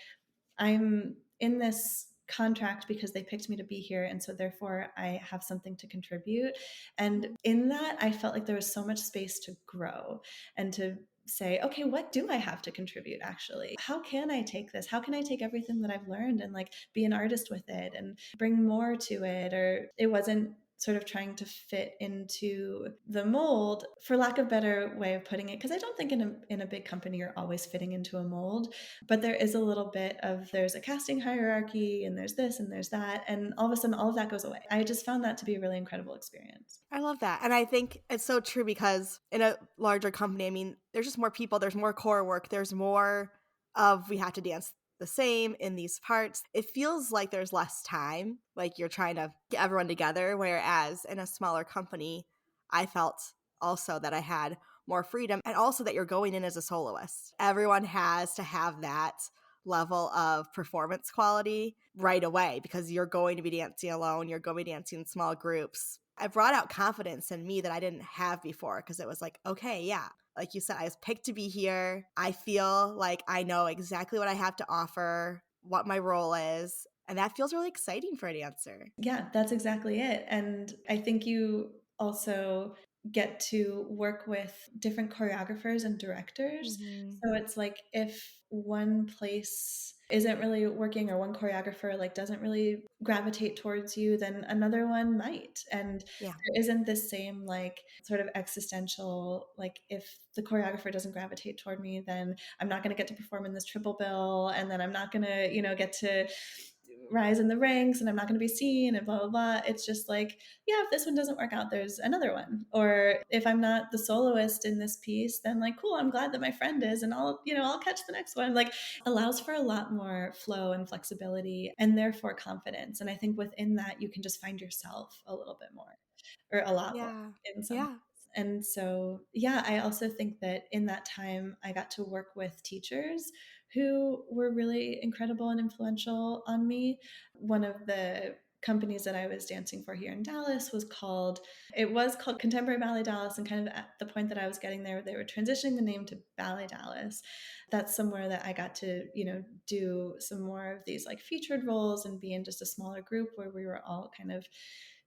I'm in this contract because they picked me to be here. And so therefore I have something to contribute. And Mhm. in that, I felt like there was so much space to grow and to say, okay, what do I have to contribute actually? How can I take this? How can I take everything that I've learned and like be an artist with it and bring more to it? Or it wasn't sort of trying to fit into the mold, for lack of better way of putting it, because I don't think in a big company you're always fitting into a mold, but there is a little bit of, there's a casting hierarchy and there's this and there's that, and all of a sudden all of that goes away. I just found that to be a really incredible experience. I love that. And I think it's so true because in a larger company, I mean, there's just more people, there's more core work, there's more of we have to dance the same in these parts. It feels like there's less time, like you're trying to get everyone together. Whereas in a smaller company, I felt also that I had more freedom and also that you're going in as a soloist. Everyone has to have that level of performance quality right away because you're going to be dancing alone, you're going to be dancing in small groups. I brought out confidence in me that I didn't have before because it was like, okay, yeah, like you said, I was picked to be here. I feel like I know exactly what I have to offer, what my role is. And that feels really exciting for a dancer. Yeah, that's exactly it. And I think you also get to work with different choreographers and directors. Hmm. So it's like if one place isn't really working or one choreographer like doesn't really gravitate towards you, then another one might. And Yeah. there isn't this same like sort of existential, like if the choreographer doesn't gravitate toward me, then I'm not going to get to perform in this triple bill, and then I'm not going to, get to rise in the ranks, and I'm not going to be seen, and blah blah blah. It's just like, yeah, if this one doesn't work out, there's another one. Or if I'm not the soloist in this piece, then like, cool, I'm glad that my friend is, and I'll catch the next one. Like, allows for a lot more flow and flexibility, and therefore confidence. And I think within that you can just find yourself a little bit more, or a lot more Yeah. in some ways. Yeah. And so, yeah, I also think that in that time I got to work with teachers who were really incredible and influential on me. One of the companies that I was dancing for here in Dallas was called Contemporary Ballet Dallas, and kind of at the point that I was getting there, they were transitioning the name to Ballet Dallas. That's somewhere that I got to, do some more of these like featured roles and be in just a smaller group where we were all kind of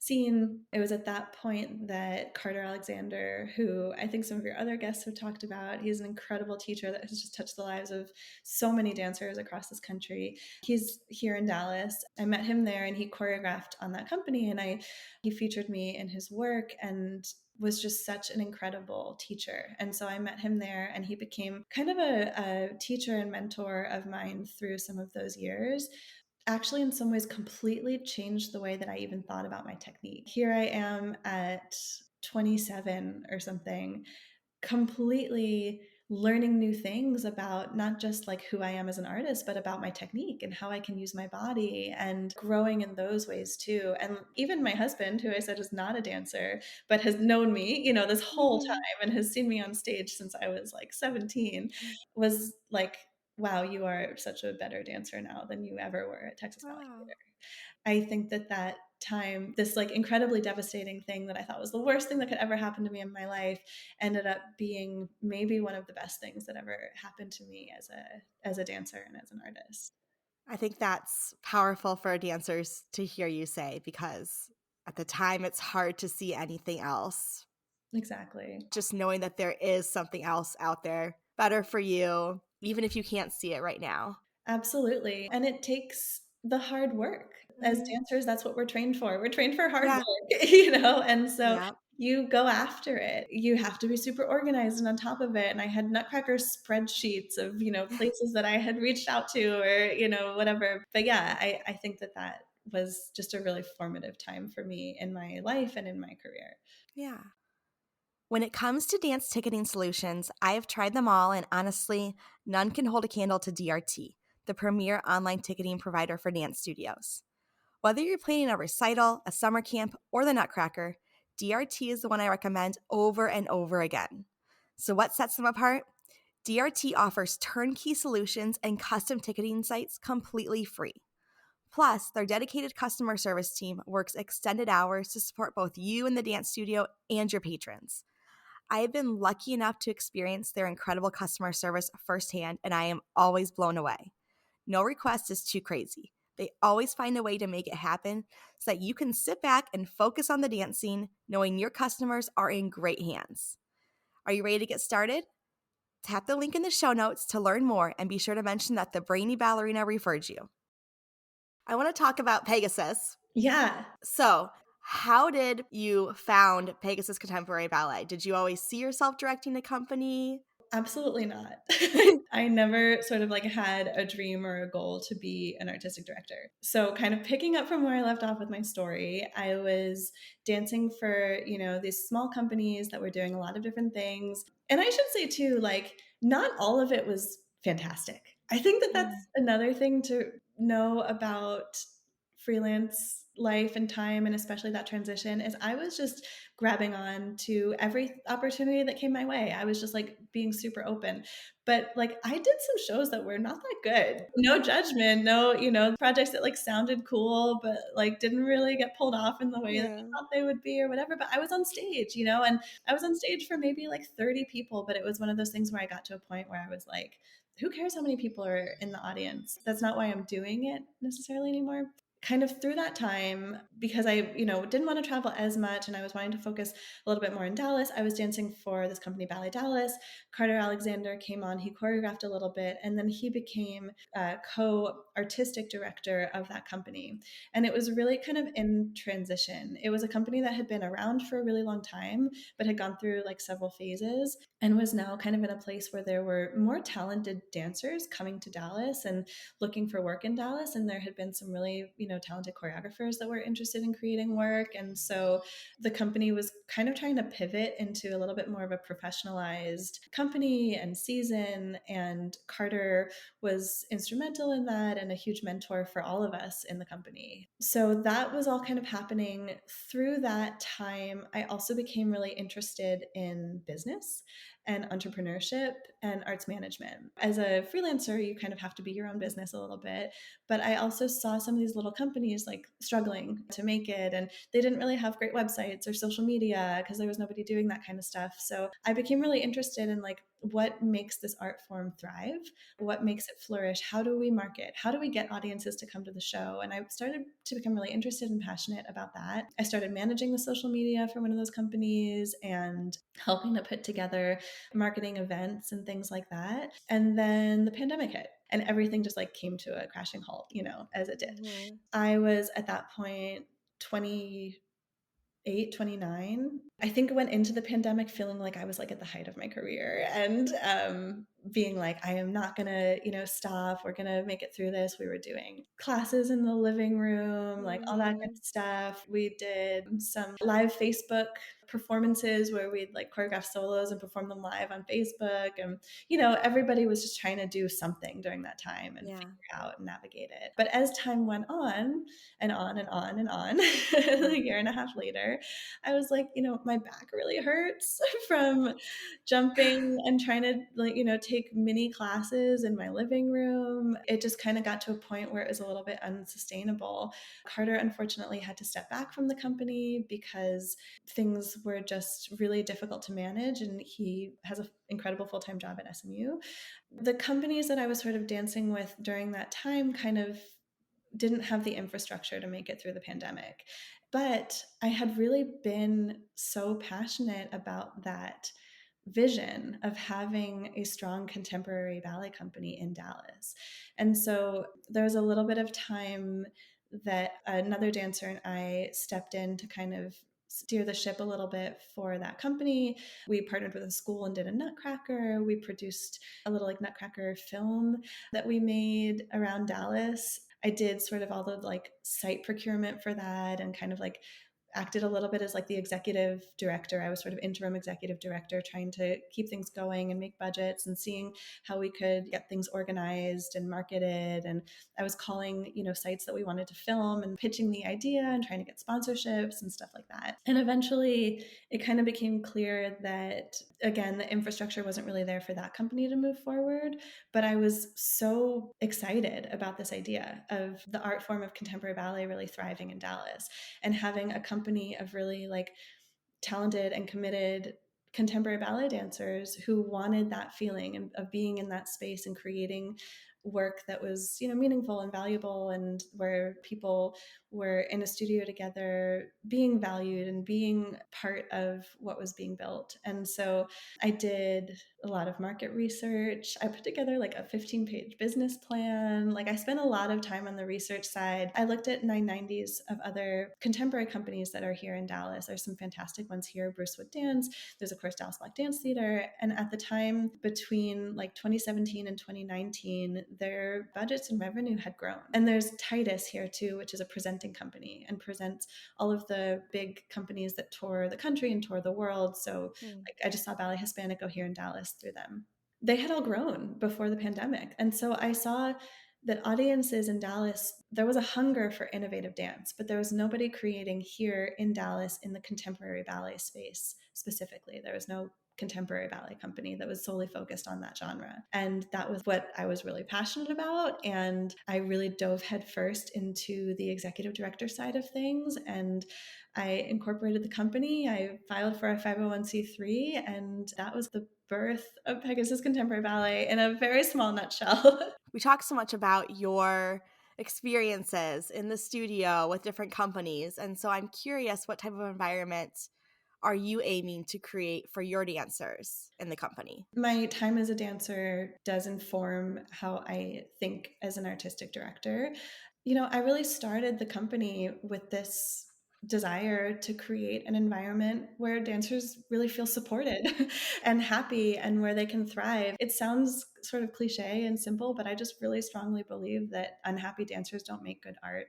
seen. It was at that point that Carter Alexander, who I think some of your other guests have talked about, he's an incredible teacher that has just touched the lives of so many dancers across this country. He's here in Dallas. I met him there, and he choreographed on that company, and he featured me in his work and was just such an incredible teacher. And so I met him there, and he became kind of a teacher and mentor of mine through some of those years. Actually, in some ways, completely changed the way that I even thought about my technique. Here I am at 27 or something, completely learning new things about not just like who I am as an artist, but about my technique and how I can use my body, and growing in those ways too. And even my husband, who I said is not a dancer, but has known me, this whole Hmm. time and has seen me on stage since I was like 17, was like, wow, you are such a better dancer now than you ever were at Texas Ballet Wow. Theater. I think that time, this like incredibly devastating thing that I thought was the worst thing that could ever happen to me in my life, ended up being maybe one of the best things that ever happened to me as a dancer and as an artist. I think that's powerful for dancers to hear you say because at the time it's hard to see anything else. Exactly. Just knowing that there is something else out there better for you, even if you can't see it right now. Absolutely. And it takes the hard work. As Mhm. dancers, that's what we're trained for. We're trained for hard Yeah. work, And so Yep. you go after it. You have to be super organized and on top of it. And I had Nutcracker spreadsheets of, places that I had reached out to, or, whatever. But yeah, I think that was just a really formative time for me in my life and in my career. Yeah. When it comes to dance ticketing solutions, I have tried them all, and honestly, none can hold a candle to DRT. the premier online ticketing provider for dance studios. Whether you're planning a recital, a summer camp, or the Nutcracker, DRT is the one I recommend over and over again. So, what sets them apart? DRT offers turnkey solutions and custom ticketing sites completely free. Plus, their dedicated customer service team works extended hours to support both you and the dance studio and your patrons. I have been lucky enough to experience their incredible customer service firsthand, and I am always blown away. No request is too crazy. They always find a way to make it happen so that you can sit back and focus on the dancing, knowing your customers are in great hands. Are you ready to get started? Tap the link in the show notes to learn more and be sure to mention that the Brainy Ballerina referred you. I want to talk about Pegasus. Yeah, So, how did you found Pegasus Contemporary Ballet? Did you always see yourself directing a company? absolutely not. I never sort of like had a dream or a goal to be an artistic director. So kind of picking up from where I left off with my story, I was dancing for, these small companies that were doing a lot of different things. And I should say too, like not all of it was fantastic. I think that that's Mm, another thing to know about freelance life and time, and especially that transition, is I was just grabbing on to every opportunity that came my way. I was just like being super open. But like I did some shows that were not that good. No judgment, no, projects that like sounded cool, but like didn't really get pulled off in the way that yeah. I thought they would be or whatever. But I was on stage, and I was on stage for maybe like 30 people, but it was one of those things where I got to a point where I was like, who cares how many people are in the audience? That's not why I'm doing it necessarily anymore. Kind of through that time, because I, didn't want to travel as much and I was wanting to focus a little bit more in Dallas, I was dancing for this company, Ballet Dallas. Carter Alexander came on, he choreographed a little bit, and then he became co-artistic director of that company. And it was really kind of in transition. It was a company that had been around for a really long time, but had gone through like several phases and was now kind of in a place where there were more talented dancers coming to Dallas and looking for work in Dallas. And there had been some really, talented choreographers that were interested in creating work. And so the company was kind of trying to pivot into a little bit more of a professionalized company and season. And Carter was instrumental in that and a huge mentor for all of us in the company. So that was all kind of happening. Through that time, I also became really interested in business and entrepreneurship and arts management. As a freelancer, you kind of have to be your own business a little bit. But I also saw some of these little companies like struggling to make it, and they didn't really have great websites or social media because there was nobody doing that kind of stuff. So I became really interested in like what makes this art form thrive, what makes it flourish, how do we market, how do we get audiences to come to the show. And I started to become really interested and passionate about that. I started managing the social media for one of those companies and helping to put together marketing events and things like that. And then the pandemic hit and everything just like came to a crashing halt, as it did. Mhm. I was at that point 28, 29. I think I went into the pandemic feeling like I was like at the height of my career and being like, I am not gonna, stop. We're gonna make it through this. We were doing classes in the living room, like all that good Mhm. stuff. We did some live Facebook performances where we'd like choreograph solos and perform them live on Facebook. And, everybody was just trying to do something during that time and Yeah. figure out and navigate it. But as time went on and on and on and on, a year and a half later, I was like, my back really hurts from jumping and trying to like, take mini classes in my living room. It just kind of got to a point where it was a little bit unsustainable. Carter unfortunately had to step back from the company because things were just really difficult to manage, and he has an incredible full-time job at SMU. The companies that I was sort of dancing with during that time kind of didn't have the infrastructure to make it through the pandemic. But I had really been so passionate about that vision of having a strong contemporary ballet company in Dallas. And so there was a little bit of time that another dancer and I stepped in to kind of steer the ship a little bit for that company. We partnered with a school and did a Nutcracker. We produced a little like Nutcracker film that we made around Dallas. I did sort of all the like site procurement for that and kind of like acted a little bit as like the executive director. I was sort of interim executive director, trying to keep things going and make budgets and seeing how we could get things organized and marketed. And I was calling, sites that we wanted to film and pitching the idea and trying to get sponsorships and stuff like that. And eventually it kind of became clear that, again, the infrastructure wasn't really there for that company to move forward. But I was so excited about this idea of the art form of contemporary ballet really thriving in Dallas and having a company of really like talented and committed contemporary ballet dancers who wanted that feeling of being in that space and creating work that was meaningful and valuable, and where people were in a studio together being valued and being part of what was being built. And so I did a lot of market research. I put together like a 15-page business plan. Like I spent a lot of time on the research side. I looked at 990s of other contemporary companies that are here in Dallas. There's some fantastic ones here, Bruce Wood Dance. There's of course Dallas Black Dance Theater. And at the time between like 2017 and 2019, their budgets and revenue had grown. And there's Titus here too, which is a presenting company and presents all of the big companies that tour the country and tour the world. So like I just saw Ballet Hispanic go here in Dallas through them. They had all grown before the pandemic. And so I saw that audiences in Dallas, there was a hunger for innovative dance, but there was nobody creating here in Dallas in the contemporary ballet space specifically. There was no contemporary ballet company that was solely focused on that genre. And that was what I was really passionate about. And I really dove headfirst into the executive director side of things. And I incorporated the company. I filed for a 501c3, and that was the birth of Pegasus Contemporary Ballet in a very small nutshell. We talk so much about your experiences in the studio with different companies. And so I'm curious, what type of environment are you aiming to create for your dancers in the company? My time as a dancer does inform how I think as an artistic director. I really started the company with this desire to create an environment where dancers really feel supported and happy and where they can thrive. It sounds sort of cliche and simple, but I just really strongly believe that unhappy dancers don't make good art.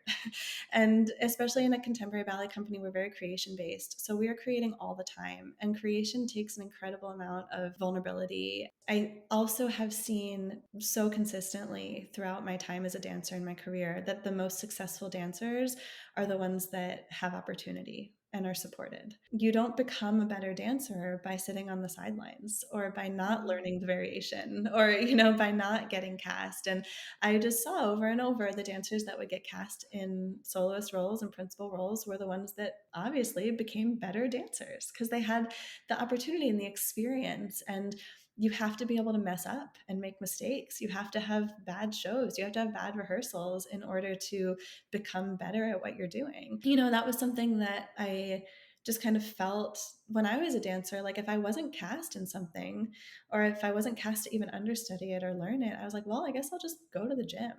And especially in a contemporary ballet company, we're very creation based. So we are creating all the time, and creation takes an incredible amount of vulnerability. I also have seen so consistently throughout my time as a dancer in my career that the most successful dancers are the ones that have opportunity and are supported. You don't become a better dancer by sitting on the sidelines or by not learning the variation or, by not getting cast. And I just saw over and over the dancers that would get cast in soloist roles and principal roles were the ones that obviously became better dancers because they had the opportunity and the experience. And you have to be able to mess up and make mistakes. You have to have bad shows. You have to have bad rehearsals in order to become better at what you're doing. That was something that I just kind of felt when I was a dancer. Like if I wasn't cast in something, or if I wasn't cast to even understudy it or learn it, I was like, well, I guess I'll just go to the gym.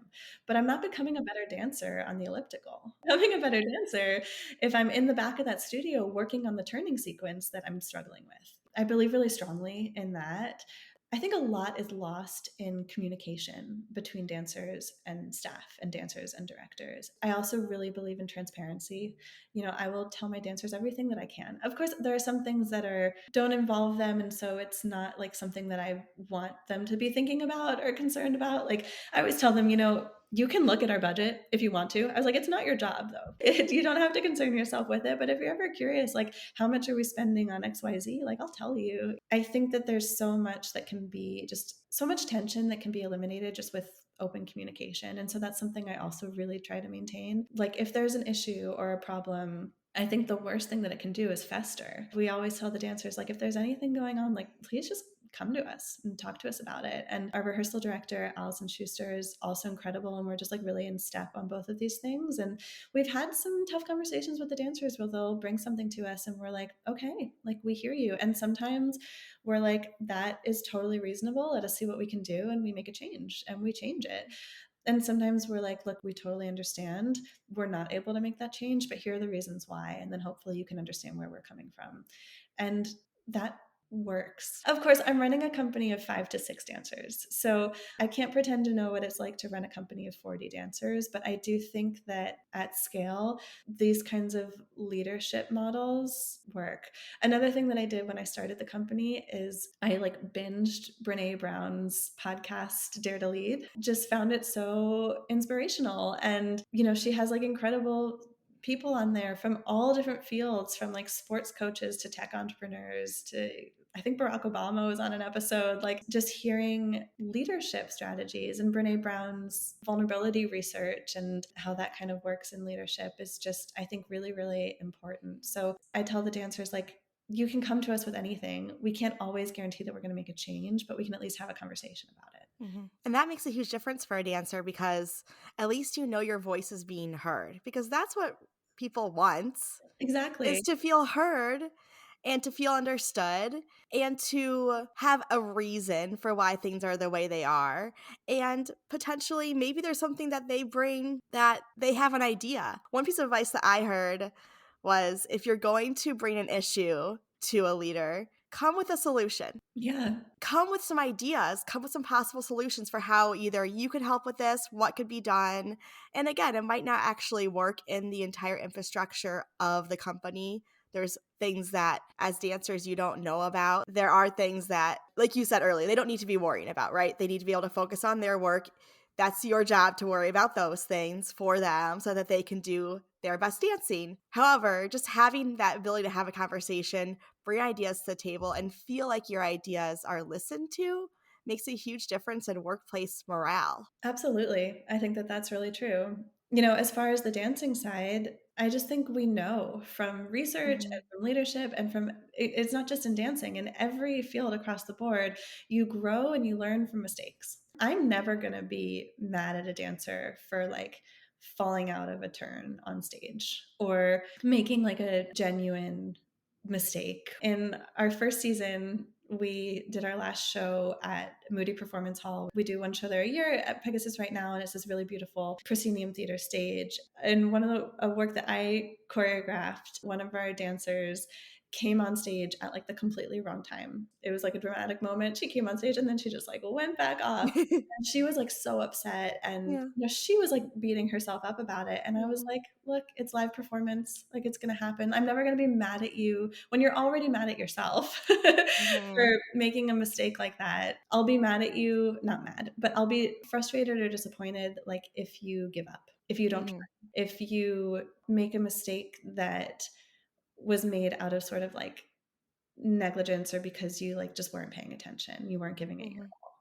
But I'm not becoming a better dancer on the elliptical. I'm becoming a better dancer if I'm in the back of that studio working on the turning sequence that I'm struggling with. I believe really strongly in that. I think a lot is lost in communication between dancers and staff and dancers and directors. I also really believe in transparency. I will tell my dancers everything that I can. Of course, there are some things that don't involve them, and so it's not like something that I want them to be thinking about or concerned about. Like I always tell them, you can look at our budget if you want to. I was like, it's not your job though. You don't have to concern yourself with it. But if you're ever curious, like how much are we spending on XYZ? Like I'll tell you. I think that there's so much that can be just so much tension that can be eliminated just with open communication. And so that's something I also really try to maintain. Like if there's an issue or a problem, I think the worst thing that it can do is fester. We always tell the dancers, like, if there's anything going on, like, please just come to us and talk to us about it. And our rehearsal director, Allison Schuster, is also incredible. And we're just like really in step on both of these things. And we've had some tough conversations with the dancers where they'll bring something to us and we're like, okay, like we hear you. And sometimes we're like, that is totally reasonable. Let us see what we can do. And we make a change and we change it. And sometimes we're like, look, we totally understand. We're not able to make that change, but here are the reasons why. And then hopefully you can understand where we're coming from. And that works. Of course, I'm running a company of 5 to 6 dancers, so I can't pretend to know what it's like to run a company of 40 dancers, but I do think that at scale, these kinds of leadership models work. Another thing that I did when I started the company is I like binged Brené Brown's podcast Dare to Lead. Just found it so inspirational, and she has like incredible people on there from all different fields, from like sports coaches to tech entrepreneurs to, I think Barack Obama was on an episode. Like, just hearing leadership strategies and Brene Brown's vulnerability research and how that kind of works in leadership is just, I think, really, really important. So I tell the dancers, like, you can come to us with anything. We can't always guarantee that we're going to make a change, but we can at least have a conversation about it. And that makes a huge difference for a dancer because at least you know your voice is being heard, because that's what people want, is Exactly. to feel heard and to feel understood and to have a reason for why things are the way they are. And potentially, maybe there's something that they bring that they have an idea. One piece of advice that I heard was, if you're going to bring an issue to a leader, come with a solution. Yeah. Come with some ideas, come with some possible solutions for how either you could help with this, what could be done. And again, it might not actually work in the entire infrastructure of the company. There's things that as dancers you don't know about. There are things that, like you said earlier, they don't need to be worrying about, right? They need to be able to focus on their work. That's your job to worry about those things for them so that they can do their best dancing. However, just having that ability to have a conversation, bring ideas to the table, and feel like your ideas are listened to makes a huge difference in workplace morale. Absolutely. I think that that's really true. As far as the dancing side, I just think we know from research and Mhm. from leadership and from it's not just in dancing, in every field across the board, you grow and you learn from mistakes. I'm never going to be mad at a dancer for like falling out of a turn on stage or making like a genuine mistake. In our first season, we did our last show at Moody Performance Hall. We do one show there a year at Pegasus right now, and it's this really beautiful proscenium theater stage. And one of the work that I choreographed, one of our dancers came on stage at like the completely wrong time. It was like a dramatic moment. She came on stage and then she just like went back off. And she was like so upset, and Yeah. she was like beating herself up about it, and I was Mhm. like, look, it's live performance, like it's going to happen. I'm never going to be mad at you when you're already mad at yourself for Mhm. making a mistake like that. I'll be mad at you, not mad, but I'll be frustrated or disappointed like if you give up, if you don't Mhm. try, if you make a mistake that was made out of sort of like negligence or because you like just weren't paying attention, you weren't giving it your Mhm. all.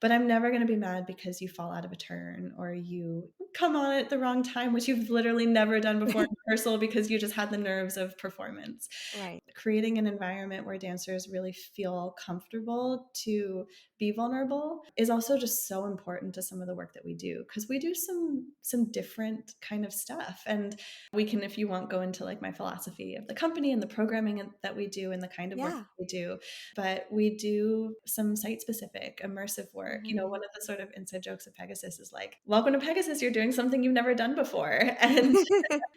But I'm never going to be mad because you fall out of a turn or you come on at the wrong time, which you've literally never done before in rehearsal because you just had the nerves of performance. Right. Creating an environment where dancers really feel comfortable to be vulnerable is also just so important to some of the work that we do, because we do some different kind of stuff. And we can, if you want, go into like my philosophy of the company and the programming that we do and the kind of work Yeah. that we do. But we do some site specific immersive work. Mhm. One of the sort of inside jokes of Pegasus is like, welcome to Pegasus, you're doing something you've never done before. And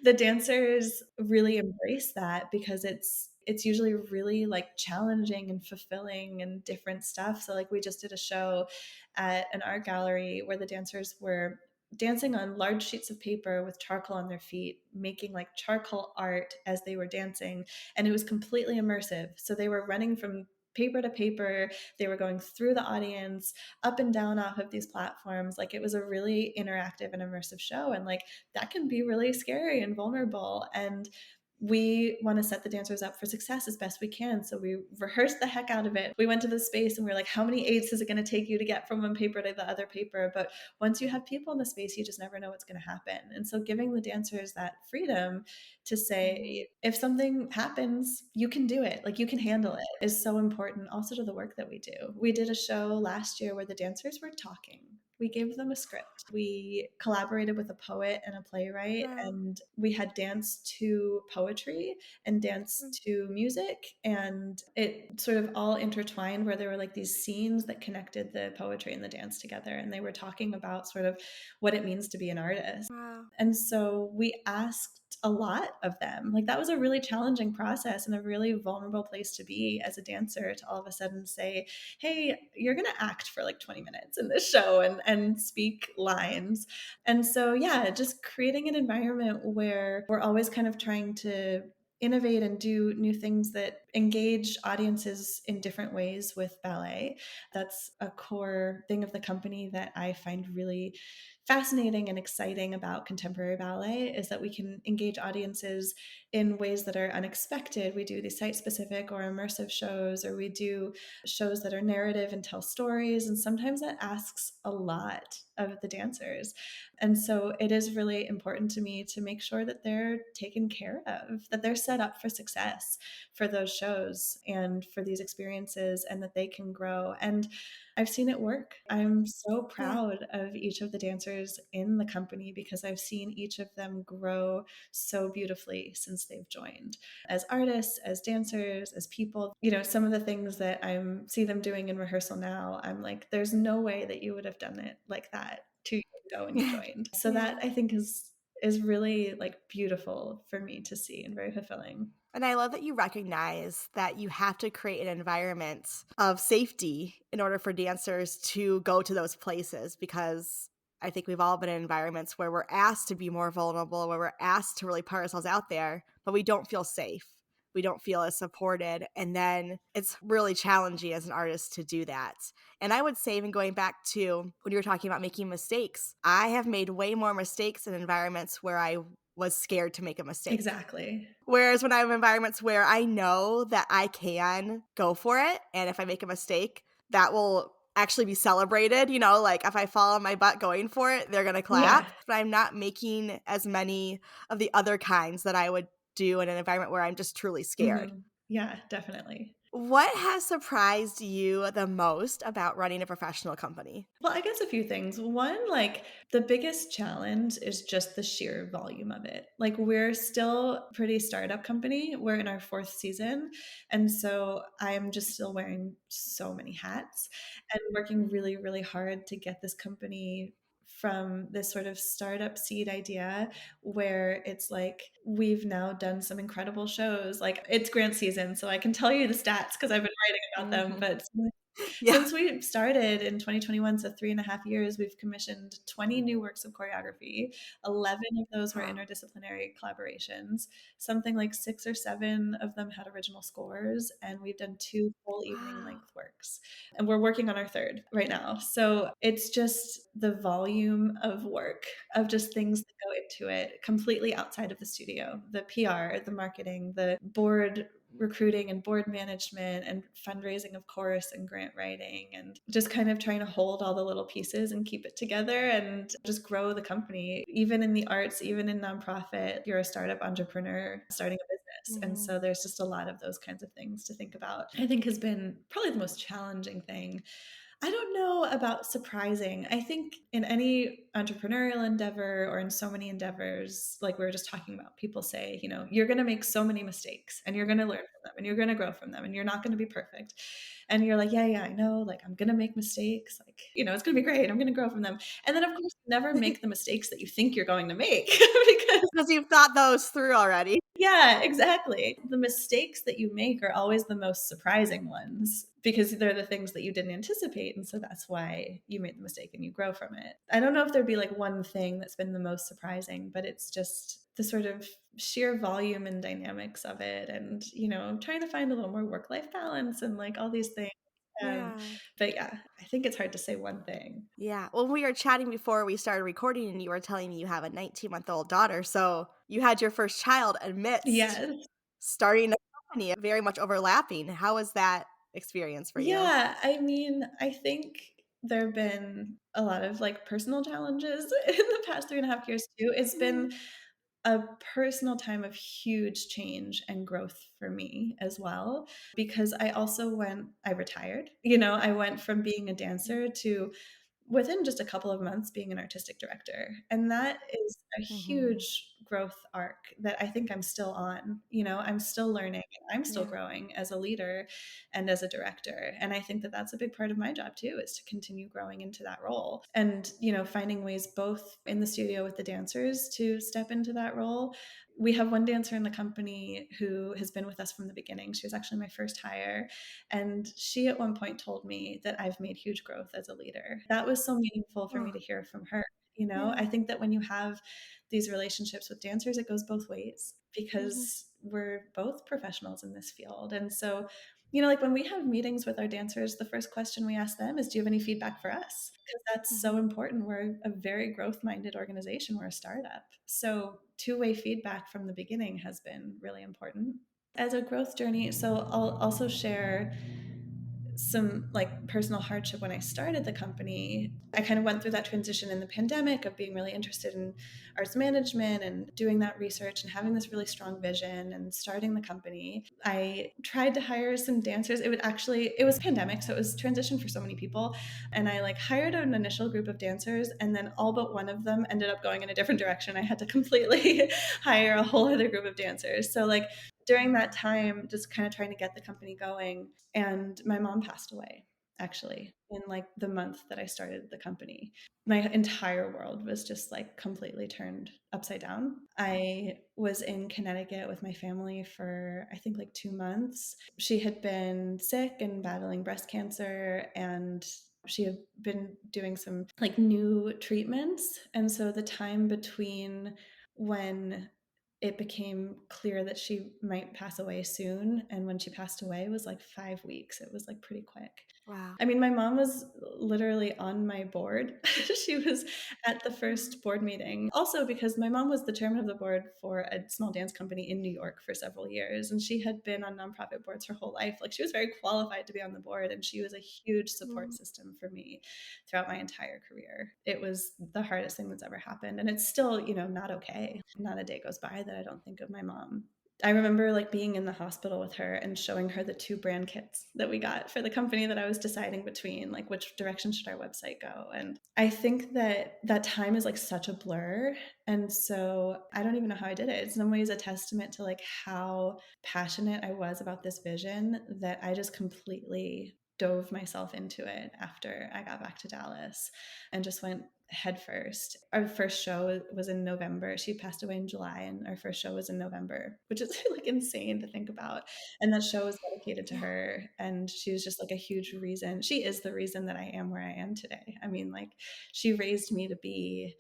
the dancers really embrace that because it's usually really like challenging and fulfilling and different stuff. So like we just did a show at an art gallery where the dancers were dancing on large sheets of paper with charcoal on their feet, making like charcoal art as they were dancing. And it was completely immersive. So they were running from paper to paper. They were going through the audience, up and down off of these platforms. Like it was a really interactive and immersive show. And like that can be really scary and vulnerable. And we want to set the dancers up for success as best we can. So we rehearsed the heck out of it. We went to the space and we are like, how many eights is it going to take you to get from one paper to the other paper? But once you have people in the space, you just never know what's going to happen. And so giving the dancers that freedom to Mhm. say, if something happens, you can do it, like you can handle it, is so important also to the work that we do. We did a show last year where the dancers were talking. We gave them a script. We collaborated with a poet and a playwright, Wow. and we had dance to poetry and dance Mm. to music. And it sort of all intertwined where there were like these scenes that connected the poetry and the dance together. And they were talking about sort of what it means to be an artist. Wow. And so we asked a lot of them. Like that was a really challenging process and a really vulnerable place to be as a dancer, to all of a sudden say, hey, you're going to act for like 20 minutes in this show and speak lines. And so, yeah, just creating an environment where we're always kind of trying to innovate and do new things that engage audiences in different ways with ballet. That's a core thing of the company that I find really fascinating and exciting about contemporary ballet, is that we can engage audiences in ways that are unexpected. We do these site specific or immersive shows, or we do shows that are narrative and tell stories. And sometimes that asks a lot of the dancers. And so it is really important to me to make sure that they're taken care of, that they're set up for success for those shows and for these experiences, and that they can grow. And I've seen it work. I'm so Yeah. proud of each of the dancers in the company because I've seen each of them grow so beautifully since they've joined, as artists, as dancers, as people. Some of the things that I see them doing in rehearsal now, I'm like, there's no way that you would have done it like that 2 years ago when you joined. So that Yeah. I think is really like beautiful for me to see and very fulfilling. And I love that you recognize that you have to create an environment of safety in order for dancers to go to those places, because I think we've all been in environments where we're asked to be more vulnerable, where we're asked to really put ourselves out there, but we don't feel safe. We don't feel as supported. And then it's really challenging as an artist to do that. And I would say, even going back to when you were talking about making mistakes, I have made way more mistakes in environments where I was scared to make a mistake. Exactly. Whereas when I'm in environments where I know that I can go for it, and if I make a mistake, that will actually be celebrated, like if I fall on my butt going for it, they're gonna Yeah. clap. But I'm not making as many of the other kinds that I would do in an environment where I'm just truly scared. Yeah, definitely. What has surprised you the most about running a professional company? Well, I guess a few things. One, like the biggest challenge is just the sheer volume of it. Like we're still a pretty startup company. We're in our fourth season. And so I'm just still wearing so many hats and working really, really hard to get this company from this sort of startup seed idea, where it's like we've now done some incredible shows. Like it's grant season, so I can tell you the stats because I've been writing about them. Mhm. But Yeah. since we started in 2021, so 3.5 years, we've commissioned 20 new works of choreography. 11 of those were Wow. interdisciplinary collaborations. Something like 6 or 7 of them had original scores, and we've done 2 full evening Wow. length works. And we're working on our third right now. So it's just the volume of work, of just things that go into it, completely outside of the studio, the PR, the marketing, the board recruiting and board management and fundraising, of course, and grant writing, and just kind of trying to hold all the little pieces and keep it together and just grow the company. Even in the arts, even in nonprofit, you're a startup entrepreneur starting a business. And Mhm. so there's just a lot of those kinds of things to think about. I think has been probably the most challenging thing. I don't know about surprising. I think in any entrepreneurial endeavor or in so many endeavors, like we were just talking about, people say, you're going to make so many mistakes and you're going to learn from them and you're going to grow from them and you're not going to be perfect. And you're like, yeah, yeah, I know. Like, I'm going to make mistakes. Like, it's going to be great. I'm going to grow from them. And then, of course, never make the mistakes that you think you're going to make because Because you've thought those through already. yeah, exactly. The mistakes that you make are always the most surprising ones because they're the things that you didn't anticipate. And so that's why you made the mistake and you grow from it. I don't know if there'd be like one thing that's been the most surprising, but it's just the sort of sheer volume and dynamics of it. And, trying to find a little more work life balance and like all these things. Um, Yeah. but yeah, I think it's hard to say one thing. Yeah. Well, we were chatting before we started recording, and you were telling me you have a 19-month-old daughter. So you had your first child amidst Yes. starting a company, very much overlapping. How was that experience for you? Yeah, I mean, I think there have been a lot of, like, personal challenges in the past 3.5 years too. It's been Mm. a personal time of huge change and growth for me as well, because I retired. I went from being a dancer to within just a couple of months being an artistic director. And that is a Mm-hmm. huge growth arc that I think I'm still on. You know, I'm still learning and I'm still Yeah. growing as a leader and as a director. And I think that that's a big part of my job too, is to continue growing into that role and, you know, finding ways both in the studio with the dancers to step into that role. We have one dancer in the company who has been with us from the beginning. She was actually my first hire. And she at one point told me that I've made huge growth as a leader. That was so meaningful for me Oh, to hear from her. You know, yeah. I think that when you have these relationships with dancers, it goes both ways Mm-hmm. because we're both professionals in this field. And so, you know, like when we have meetings with our dancers, the first question we ask them is, do you have any feedback for us? Because that's so Mm-hmm. important. We're a very growth minded organization, we're a startup. So, two-way feedback from the beginning has been really important. As a growth journey, so I'll also share some like personal hardship when I started the company. I kind of went through that transition in the pandemic of being really interested in arts management and doing that research and having this really strong vision and starting the company. I tried to hire some dancers. It was pandemic, so it was transition for so many people. And I like hired an initial group of dancers and then all but one of them ended up going in a different direction. I had to completely hire a whole other group of dancers. So like during that time, just kind of trying to get the company going. And my mom passed away actually in like the month that I started the company. My entire world was just like completely turned upside down. I was in Connecticut with my family for I think like 2 months. She had been sick and battling breast cancer, and she had been doing some like new treatments. And so the time between when it became clear that she might pass away soon and when she passed away was like 5 weeks. It was like pretty quick. Wow. I mean, my mom was literally on my board. She was at the Mm-hmm. first board meeting. Also, because my mom was the chairman of the board for a small dance company in New York for several years, and she had been on nonprofit boards her whole life. Like, she was very qualified to be on the board, and she was a huge support system for me throughout my entire career. It was the hardest thing that's ever happened, and it's still, you know, not okay. Not a day goes by that I don't think of my mom. I remember like being in the hospital with her and showing her the 2 brand kits that we got for the company that I was deciding between, like which direction should our website go. And I think that that time is like such a blur. And so I don't even know how I did it. It's in some ways a testament to like how passionate I was about this vision that I just completely dove myself into it after I got back to Dallas and just went headfirst. Our first show was in November. She passed away in July, and our first show was in November, which is like insane to think about. And that show was dedicated to Yeah. her, and she was just like a huge reason. She is the reason that I am where I am today. I mean, like she raised me to be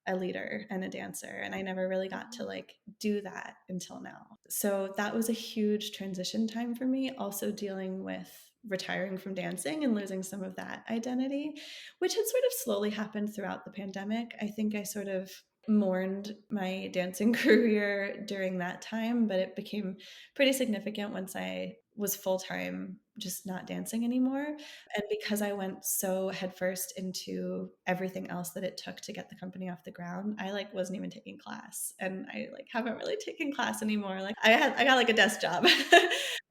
a leader and a dancer, and I never really got to Mm-hmm. like do that until now. So that was a huge transition time for me, also dealing with retiring from dancing and losing some of that identity, which had sort of slowly happened throughout the pandemic. I think I sort of mourned my dancing career during that time, but it became pretty significant once I was full time just not dancing anymore. And because I went so headfirst into everything else that it took to get the company off the ground, I like wasn't even taking class, and I like haven't really taken class anymore. Like I got like a desk job.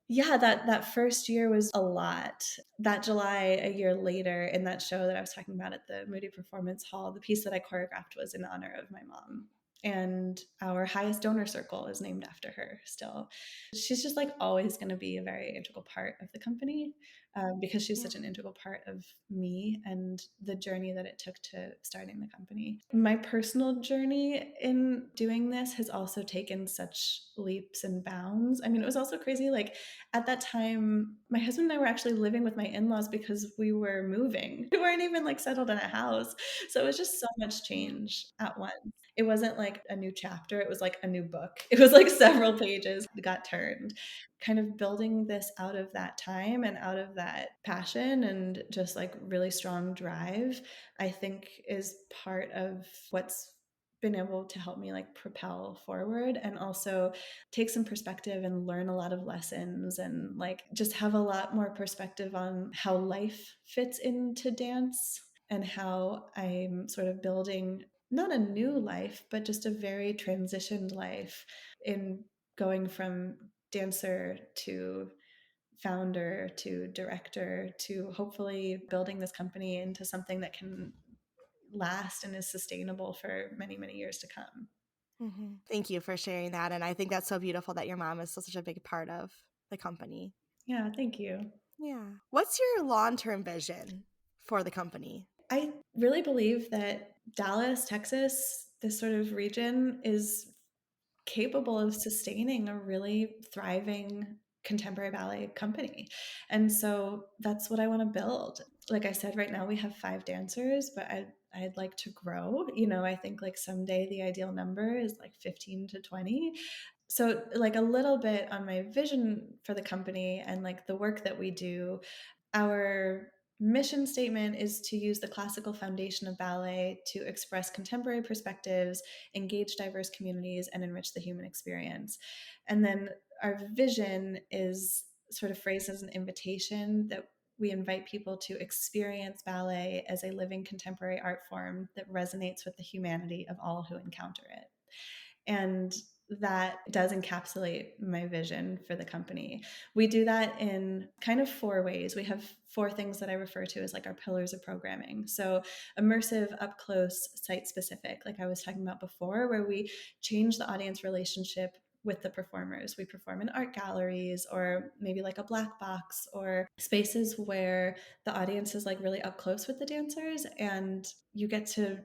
Yeah, that first year was a lot. That July, a year later, in that show that I was talking about at the Moody Performance Hall, the piece that I choreographed was in honor of my mom. And our highest donor circle is named after her still. She's just like always going to be a very integral part of the company, because she's Yeah. such an integral part of me and the journey that it took to starting the company. My personal journey in doing this has also taken such leaps and bounds. I mean, it was also crazy. Like at that time, my husband and I were actually living with my in-laws because we were moving. We weren't even like settled in a house. So it was just so much Yeah. change at once. It wasn't like a new chapter, it was like a new book. It was like several pages got turned. Kind of building this out of that time and out of that passion and just like really strong drive, I think is part of what's been able to help me like propel forward and also take some perspective and learn a lot of lessons and like just have a lot more perspective on how life fits into dance and how I'm sort of building not a new life, but just a very transitioned life in going from dancer to founder to director to hopefully building this company into something that can last and is sustainable for many, many years to come. Thank you for sharing that. And I think that's so beautiful that your mom is still such a big part of the company. Yeah, thank you. Yeah. What's your long term vision for the company? I really believe that Dallas, Texas, this sort of region is capable of sustaining a really thriving contemporary ballet company. And so that's what I want to build. Like I said, right now we have 5 dancers, but I'd like to grow. I think like someday the ideal number is like 15 to 20. So like a little bit on my vision for the company and like the work that we do, our mission statement is to use the classical foundation of ballet to express contemporary perspectives, engage diverse communities, and enrich the human experience. And then our vision is sort of phrased as an invitation that we invite people to experience ballet as a living contemporary art form that resonates with the humanity of all who encounter it. And that does encapsulate my vision for the company. We do that in kind of 4 ways. We have 4 things that I refer to as like our pillars of programming. So, immersive, up close, site specific, like I was talking about before, where we change the audience relationship with the performers. We perform in art galleries or maybe like a black box or spaces where the audience is like really up close with the dancers and you get to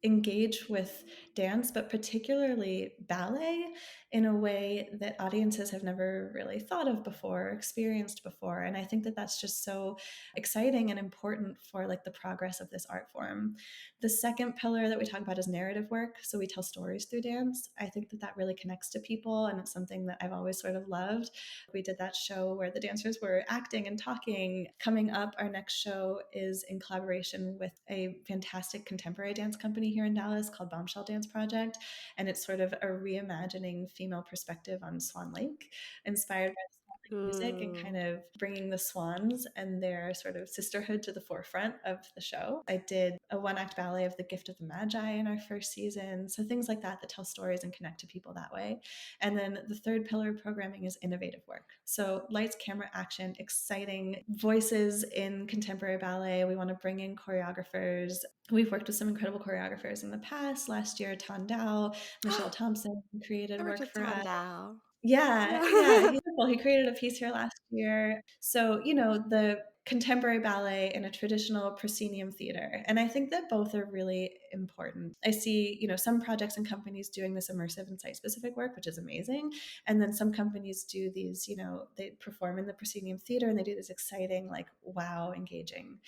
engage with dance, but particularly ballet, in a way that audiences have never really thought of before, experienced before. And I think that that's just so exciting and important for like the progress of this art form. The second pillar that we talk about is narrative work. So we tell stories through dance. I think that that really connects to people, and it's something that I've always sort of loved. We did that show where the dancers were acting and talking. Coming up, our next show is in collaboration with a fantastic contemporary dance company here in Dallas called Bombshell Dance Project. And it's sort of a reimagining female perspective on Swan Lake, inspired by the Swan Lake music and kind Ooh. of bringing the swans and their sort of sisterhood to the forefront of the show. I did a 1-act ballet of The Gift of the Magi in our first season. So things like that tell stories and connect to people that way. And then the third pillar of programming is innovative work. So lights, camera, action, exciting voices in contemporary ballet. We want to bring in choreographers. We've worked with some incredible choreographers in the past. Last year, Tan Dao, Michelle Thompson created I worked work with for us. Tondao. Yeah, yeah, Yeah. he's cool. He created a piece here last year. So, the contemporary ballet and a traditional proscenium theater. And I think that both are really important. I see, some projects and companies doing this immersive and site-specific work, which is amazing. And then some companies do these, they perform in the proscenium theater and they do this exciting, like, wow, engaging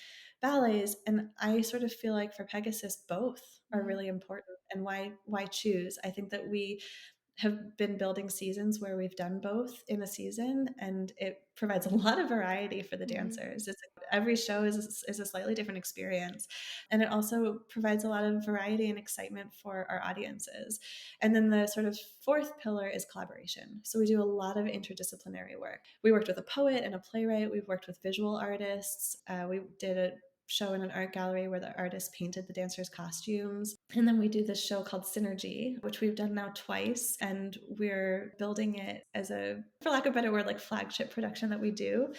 ballets. And I sort of feel like for Pegasus, both are Mhm, really important. And why choose? I think that we have been building seasons where we've done both in a season, and it provides a lot of variety for the mhm, dancers. Every show is a slightly different experience, and it also provides a lot of variety and excitement for our audiences. And then the sort of fourth pillar is collaboration. So we do a lot of interdisciplinary work. We worked with a poet and a playwright. We've worked with visual artists. We did a show in an art gallery where the artist painted the dancers' costumes. And then we do this show called Synergy, which we've done now twice. And we're building it as for lack of a better word, like flagship production that we do.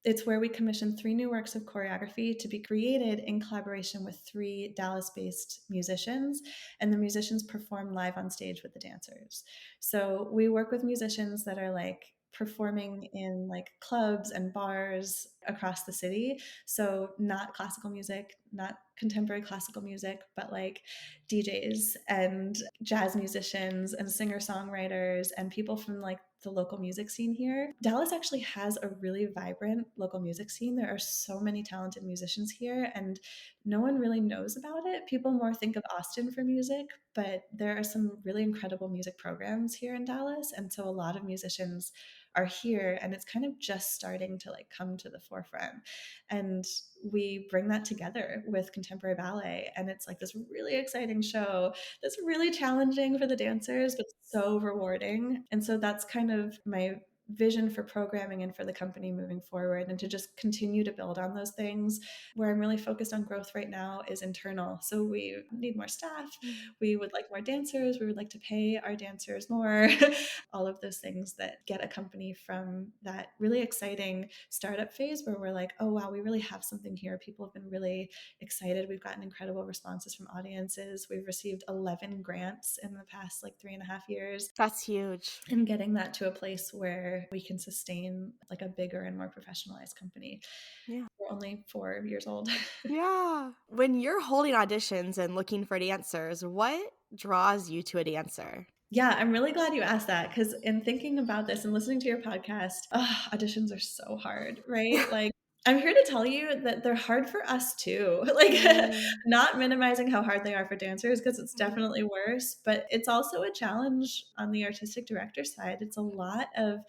It's where we commissioned 3 new works of choreography to be created in collaboration with 3 Dallas-based musicians, and the musicians perform live on stage with the dancers. So we work with musicians that are like performing in like clubs and bars across the city. So not classical music, not contemporary classical music, but like DJs and jazz musicians and singer-songwriters and people from like the local music scene here. Dallas actually has a really vibrant local music scene. There are so many talented musicians here, and no one really knows about it. People more think of Austin for music, but there are some really incredible music programs here in Dallas. And so a lot of musicians are here, and it's kind of just starting to like come to the forefront. And we bring that together with contemporary ballet, and it's like this really exciting show that's really challenging for the dancers, but so rewarding. And so that's kind of my vision for programming and for the company moving forward, and to just continue to build on those things. Where I'm really focused on growth right now is internal. So we need more staff. Mhm. We would like more dancers. We would like to pay our dancers more. All of those things that get a company from that really exciting startup phase where we're like, oh, wow, we really have something here. People have been really excited. We've gotten incredible responses from audiences. We've received 11 grants in the past like 3.5 years. That's huge. And getting that to a place where we can sustain like a bigger and more professionalized company. Yeah. We're only 4 years old. Yeah. When you're holding auditions and looking for dancers, what draws you to a dancer? Yeah, I'm really glad you asked that because in thinking about this and listening to your podcast, auditions are so hard, right? Like, I'm here to tell you that they're hard for us too. Like, Mm, not minimizing how hard they are for dancers because it's mhm, definitely worse, but it's also a challenge on the artistic director side. It's a lot of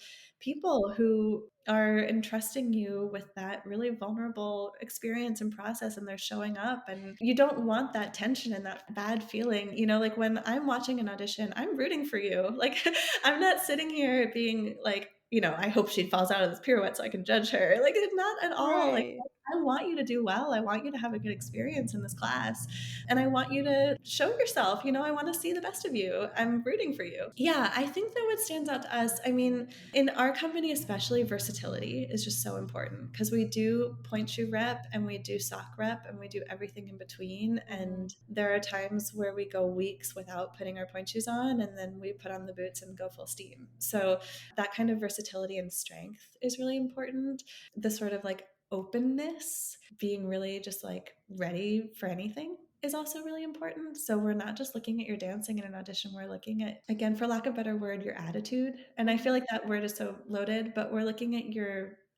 people who are entrusting you with that really vulnerable experience and process, and they're showing up, and you don't want that tension and that bad feeling. Like when I'm watching an audition, I'm rooting for you. Like, I'm not sitting here being like, I hope she falls out of this pirouette so I can judge her. Like, not at all. Like, right. I want you to do well. I want you to have a good experience in this class. And I want you to show yourself. I want to see the best of you. I'm rooting for you. Yeah, I think that what stands out to us, I mean, in our company, especially, versatility is just so important because we do point shoe rep and we do sock rep and we do everything in between. Mhm, And there are times where we go weeks without putting our point shoes on, and then we put on the boots and go full steam. So that kind of versatility and strength is really important. The sort of like openness, being really just like ready for anything, is also really important. So we're not just looking at your dancing in an audition, we're looking at, again, for lack of a better word, your attitude. And I feel mhm, like that word is so loaded, but we're looking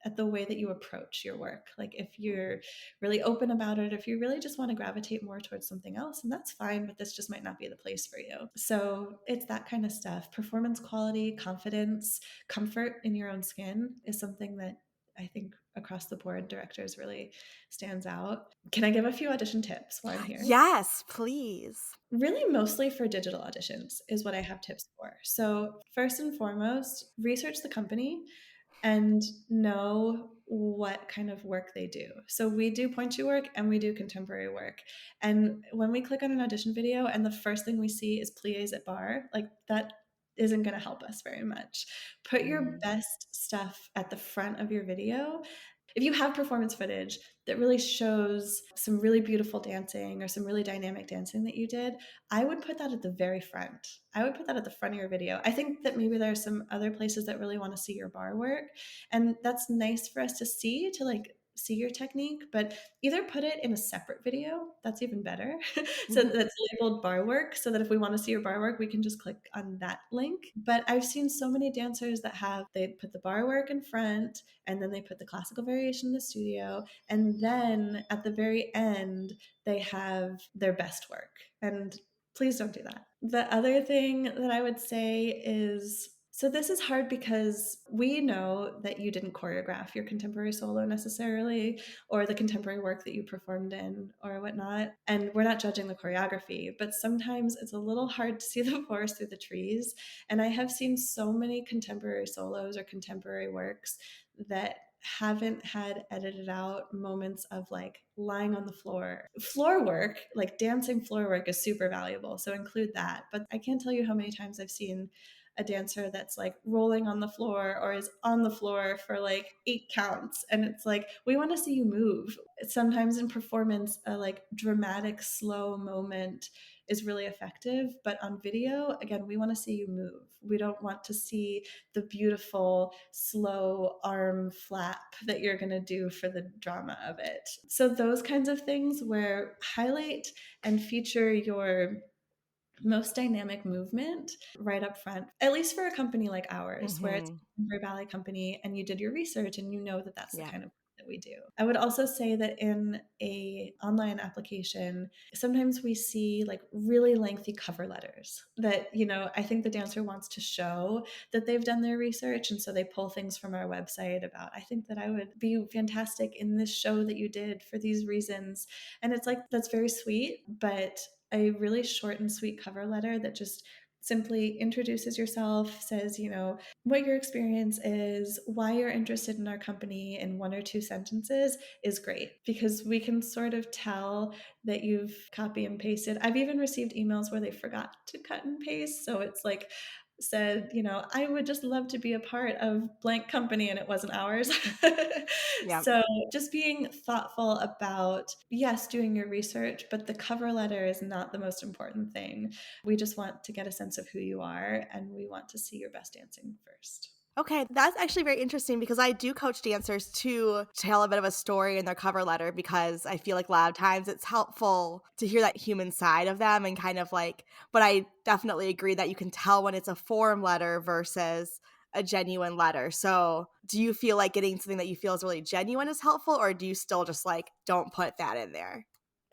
at the way that you approach your work. Like if you're really open about it, if you really just want to gravitate more towards something else, and that's fine, but this just might not be the place for you. So it's that kind of stuff. Performance quality, confidence, comfort in your own skin is something that I think across the board directors really stands out. Can I give a few audition tips while I'm here? yes, please. Really, mostly for digital auditions is what I have tips for. So, first and foremost, research the company and know what kind of work they do. So, we do point shoe work and we do contemporary work. And when we click on an audition video and the first thing we see is plies at bar, like that isn't going to help us very much. Put your Mhm, best stuff at the front of your video. If you have performance footage that really shows some really beautiful dancing or some really dynamic dancing that you did, I would put that at the very front. I would put that at the front of your video. I think that maybe there are some other places that really want to see your bar work, and that's nice for us to see, to like see your technique, but either put it in a separate video, that's even better. So mhm, that's labeled bar work, so that if we want to see your bar work, we can just click on that link. But I've seen so many dancers that they put the bar work in front, and then they put the classical variation in the studio, and then at the very end they have their best work. And please don't do that. The other thing that I would say is, so this is hard because we know that you didn't choreograph your contemporary solo necessarily, or the contemporary work that you performed in or whatnot, and we're not judging the choreography, but sometimes it's a little hard to see the forest through the trees. And I have seen so many contemporary solos or contemporary works that haven't had edited out moments of like lying on the floor. Floor work, like dancing floor work, is super valuable. So include that. But I can't tell you how many times I've seen a dancer that's like rolling on the floor or is on the floor for like 8 counts. And it's like, we want to see you move. Sometimes in performance, a like dramatic, slow moment is really effective. But on video, again, we want to see you move. We don't want to see the beautiful, slow arm flap that you're going to do for the drama of it. So, those kinds of things where highlight and feature your most dynamic movement right up front, at least for a company like ours, where it's mhm, a contemporary ballet company and you did your research and you know that that's the yeah, kind of work that we do. I would also say that in a online application, sometimes we see like really lengthy cover letters that, I think the dancer wants to show that they've done their research. And so they pull things from our website about, I think that I would be fantastic in this show that you did for these reasons. And it's like, that's very sweet, but a really short and sweet cover letter that just simply introduces yourself, says, what your experience is, why you're interested in our company in one or two sentences is great because we can sort of tell that you've copy and pasted. I've even received emails where they forgot to cut and paste. So it's like, said, I would just love to be a part of blank company and it wasn't ours. Yeah. So just being thoughtful about, yes, doing your research, but the cover letter is not the most important thing. We just want to get a sense of who you are and we want to see your best dancing first. Okay, that's actually very interesting because I do coach dancers to tell a bit of a story in their cover letter because I feel like a lot of times it's helpful to hear that human side of them and kind of like, but I definitely agree that you can tell when it's a form letter versus a genuine letter. So, do you feel like getting something that you feel is really genuine is helpful, or do you still just like don't put that in there?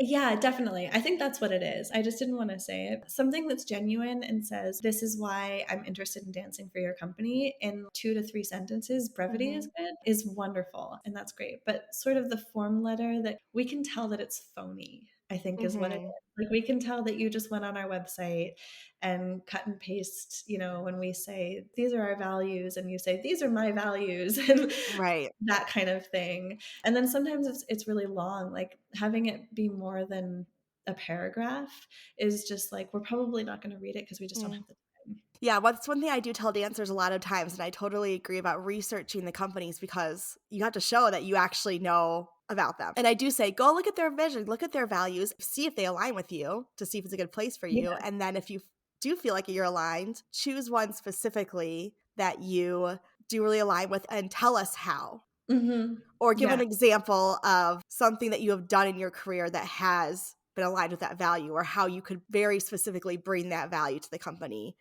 Yeah, definitely. I think that's what it is. I just didn't want to say it. Something that's genuine and says, this is why I'm interested in dancing for your company in 2 to 3 sentences, brevity is Hmm. good, is wonderful. And that's great. But sort of the form letter that we can tell that it's phony, I think is what it Hmm. is. Like we can tell that you just went on our website and cut and paste, when we say, these are our values, and you say, these are my values, and Right. that kind of thing. And then sometimes it's really long, like having it be more than a paragraph is just like, we're probably not going to read it because we just don't Mm. have the time. Yeah, that's one thing I do tell dancers a lot of times, and I totally agree about researching the companies because you have to show that you actually know about them. And I do say, go look at their vision, look at their values, see if they align with you to see if it's a good place for you. Yeah. And then if you do feel like you're aligned, choose one specifically that you do really align with and tell us how. Hmm. Or give Yeah. an example of something that you have done in your career that has been aligned with that value or how you could very specifically bring that value to the company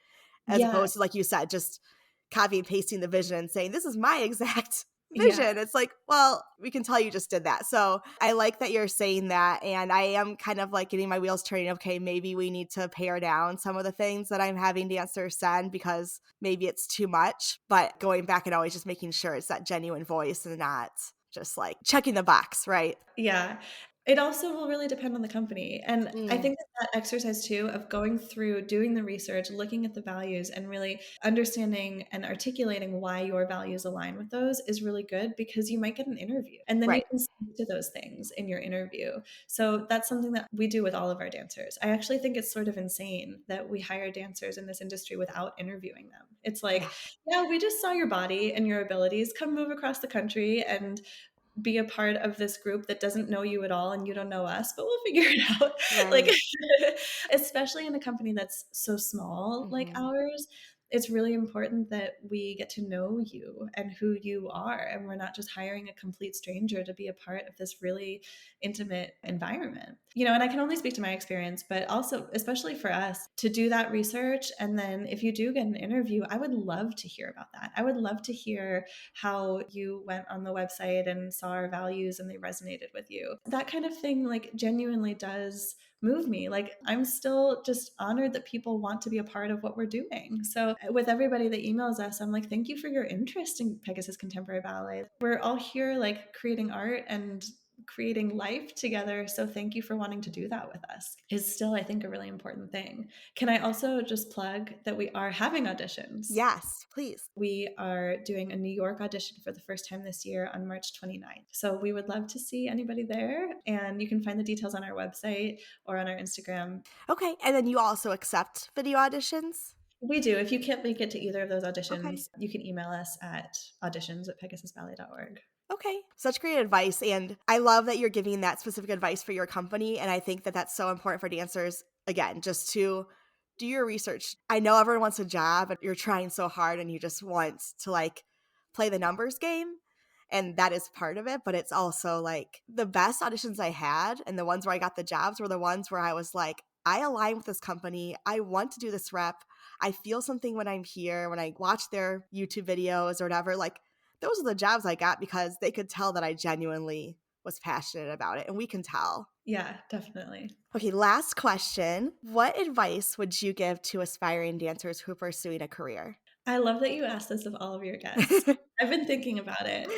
as Yeah. opposed to, like you said, just copy and pasting the vision and saying, "This is my exact Yeah. vision." It's like, well, we can tell you just did that. So I like that you're saying that. And I am kind of like getting my wheels turning. Okay, maybe we need to pare down some of the things that I'm having dancers send because maybe it's too much. But going back and always just making sure it's that genuine voice and not just like checking the box, right? Yeah. It also will really depend on the company. And I Mm, think that that exercise too of going through, doing the research, looking at the values, and really understanding and articulating why your values align with those is really good because you might get an interview and then you right. can speak to those things in your interview. So that's something that we do with all of our dancers. I actually think it's sort of insane that we hire dancers in this industry without interviewing them. It's Yeah. like, yeah, we just saw your body and your abilities. Come move across the country and be a part of this group that doesn't know you at all and you don't know us, but we'll figure it out. Like, Right. especially in a company that's so small like Hmm. ours, it's really important that we get to know you and who you are. And we're not just hiring a complete stranger to be a part of this really intimate environment. And I can only speak to my experience, but also, especially for us, to do that research. And then if you do get an interview, I would love to hear about that. I would love to hear how you went on the website and saw our values and they resonated with you. That kind of thing, like, genuinely does move me. Like, I'm still just honored that people want to be a part of what we're doing. So, with everybody that emails us, I'm like, thank you for your interest in Pegasus Contemporary Ballet. We're all here, like, creating art and creating life together. So, thank you for wanting to do that with us, is still, I think, a really important thing. Can I also just plug that we are having auditions? Yes, please. We are doing a New York audition for the first time this year on March 29th. So we would love to see anybody there. And you can find the details on our website or on our Instagram. Okay. And then you also accept video auditions? We do. If you can't make it to either of those Okay. auditions, you can email us at auditions@pegasusballet.org. Okay. Such great advice. And I love that you're giving that specific advice for your company. And I think that that's so important for dancers, again, just to do your research. I know everyone wants a job and you're trying so hard and you just want to like play the numbers game. And that is part of it. But it's also like the best auditions I had and the ones where I got the jobs were the ones where I was like, I align with this company. I want to do this rep. I feel something when I'm here, when I watch their YouTube videos or whatever. Like, those are the jobs I got because they could tell that I genuinely was passionate about it, and we can tell. Yeah, definitely. Okay, last question. What advice would you give to aspiring dancers who are pursuing a career? I love that you asked this of all of your guests. I've been thinking about it.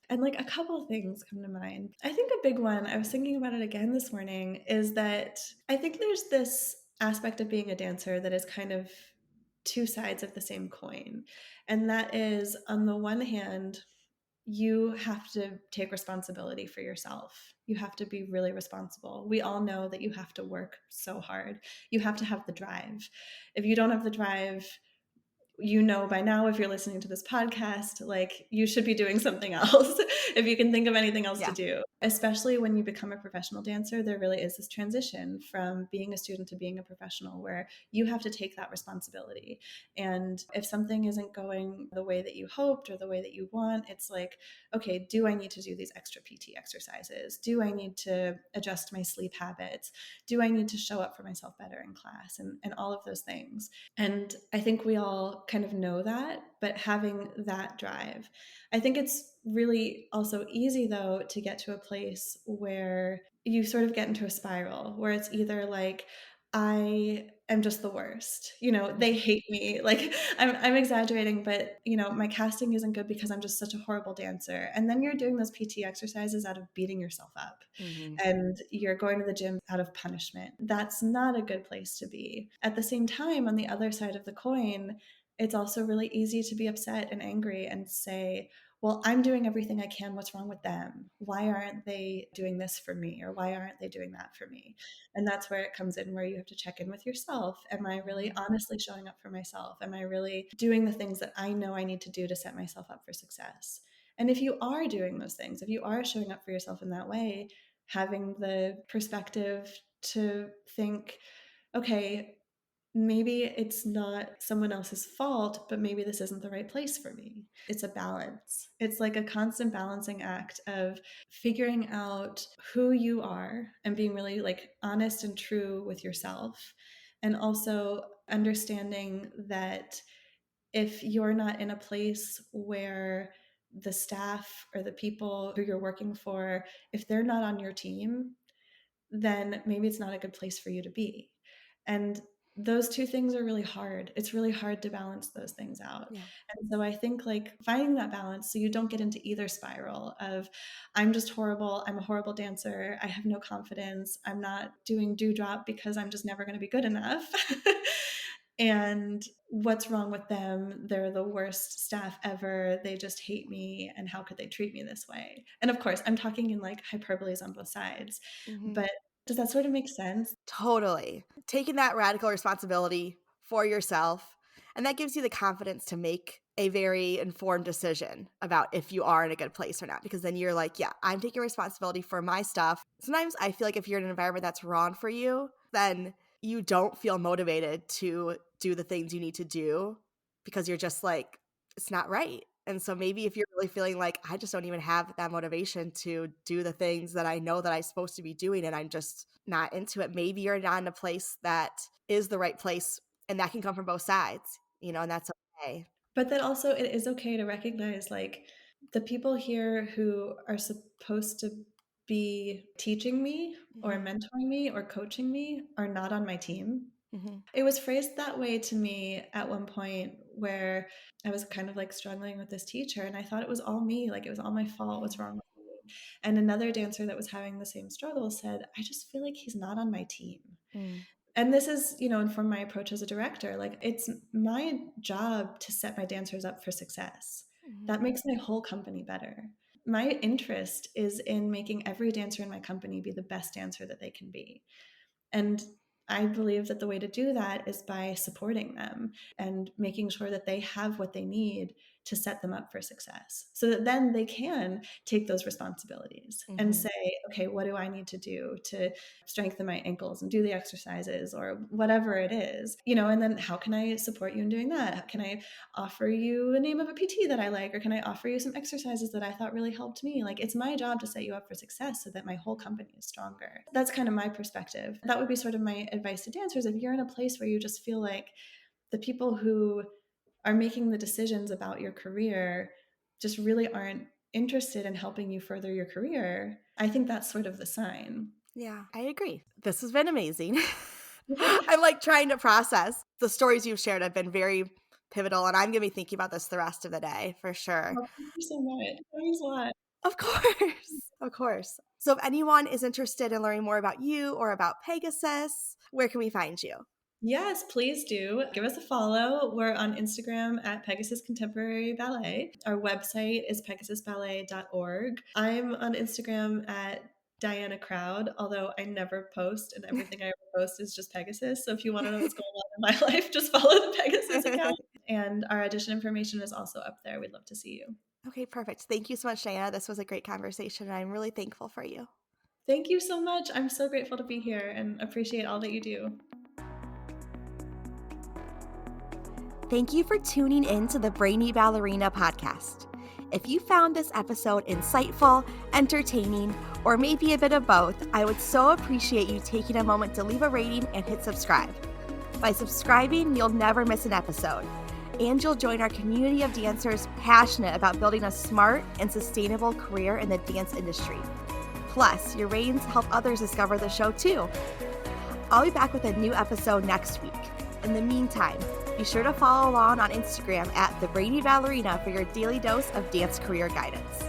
And like a couple of things come to mind. I think a big one, I was thinking about it again this morning, is that I think there's this aspect of being a dancer that is kind of two sides of the same coin. And that is, on the one hand, you have to take responsibility for yourself. You have to be really responsible. We all know that you have to work so hard. You have to have the drive. If you don't have the drive, you know by now, if you're listening to this podcast, like, you should be doing something else if you can think of anything else to Yeah. do. Especially when you become a professional dancer, there really is this transition from being a student to being a professional where you have to take that responsibility. And if something isn't going the way that you hoped or the way that you want, it's like, okay, do I need to do these extra PT exercises? Do I need to adjust my sleep habits? Do I need to show up for myself better in class? And all of those things. And I think we all kind of know that, but having that drive, I think it's really also easy though to get to a place where you sort of get into a spiral where it's either like, I am just the worst. They hate me. Like, I'm exaggerating, but my casting isn't good because I'm just such a horrible dancer. And then you're doing those PT exercises out of beating yourself up, Mm-hmm. and you're going to the gym out of punishment. That's not a good place to be. At the same time, on the other side of the coin, it's also really easy to be upset and angry and say, well, I'm doing everything I can. What's wrong with them? Why aren't they doing this for me? Or why aren't they doing that for me? And that's where it comes in, where you have to check in with yourself. Am I really honestly showing up for myself? Am I really doing the things that I know I need to do to set myself up for success? And if you are doing those things, if you are showing up for yourself in that way, having the perspective to think, okay, maybe it's not someone else's fault, but maybe this isn't the right place for me. It's a balance. It's like a constant balancing act of figuring out who you are and being really like honest and true with yourself. And also understanding that if you're not in a place where the staff or the people who you're working for, if they're not on your team, then maybe it's not a good place for you to be. And those two things are really hard. It's really hard to balance those things out. Yeah. And so I think like finding that balance so you don't get into either spiral of, I'm just horrible, I'm a horrible dancer, I have no confidence, I'm not doing dewdrop because I'm just never going to be good enough. And what's wrong with them? They're the worst staff ever. They just hate me. And how could they treat me this way? And of course, I'm talking in like hyperboles on both sides. Mm-hmm. But does that sort of make sense? Totally. Taking that radical responsibility for yourself, and that gives you the confidence to make a very informed decision about if you are in a good place or not, because then you're like, yeah, I'm taking responsibility for my stuff. Sometimes I feel like if you're in an environment that's wrong for you, then you don't feel motivated to do the things you need to do because you're just like, it's not right. And so maybe if you're really feeling like, I just don't even have that motivation to do the things that I know that I'm supposed to be doing and I'm just not into it, maybe you're not in a place that is the right place. And that can come from both sides, and that's okay. But then also, it is okay to recognize like the people here who are supposed to be teaching me or Mhm, mentoring me or coaching me are not on my team. mhm, It was phrased that way to me at one point where I was kind of like struggling with this teacher and I thought it was all me, like it was all my fault. What's mhm, wrong with me? And another dancer that was having the same struggle said, I just feel like he's not on my team. mm, And this is, informed my approach as a director. Like, it's my job to set my dancers up for success. mhm, That makes my whole company better. My interest is in making every dancer in my company be the best dancer that they can be. And I believe that the way to do that is by supporting them and making sure that they have what they need to set them up for success so that then they can take those responsibilities and mhm, say, okay, what do I need to do to strengthen my ankles and do the exercises or whatever it is, and then how can I support you in doing that? How can I offer you the name of a PT that I like, or can I offer you some exercises that I thought really helped me? Like, it's my job to set you up for success so that my whole company is stronger. That's kind of my perspective. That would be sort of my advice to dancers. If you're in a place where you just feel like the people who are making the decisions about your career just really aren't interested in helping you further your career, I think that's sort of the sign. yeah, I agree. This has been amazing. I'm like trying to process the stories you've shared have been very pivotal, and I'm gonna be thinking about this the rest of the day for sure. Well, thank you so much. That means a lot. Of course. Of course. So if anyone is interested in learning more about you or about Pegasus, where can we find you? Yes, please do. Give us a follow. We're on Instagram at Pegasus Contemporary Ballet. Our website is pegasusballet.org. I'm on Instagram at Diana Crowd, although I never post and everything I ever post is just Pegasus. So if you want to know what's going on in my life, just follow the Pegasus account. And our audition information is also up there. We'd love to see you. Okay, perfect. Thank you so much, Diana. This was a great conversation, and I'm really thankful for you. Thank you so much. I'm so grateful to be here and appreciate all that you do. Thank you for tuning in to the Brainy Ballerina podcast. If you found this episode insightful, entertaining, or maybe a bit of both, I would so appreciate you taking a moment to leave a rating and hit subscribe. By subscribing, you'll never miss an episode, and you'll join our community of dancers passionate about building a smart and sustainable career in the dance industry. Plus, your ratings help others discover the show too. I'll be back with a new episode next week. In the meantime, be sure to follow along on Instagram at The Brainy Ballerina for your daily dose of dance career guidance.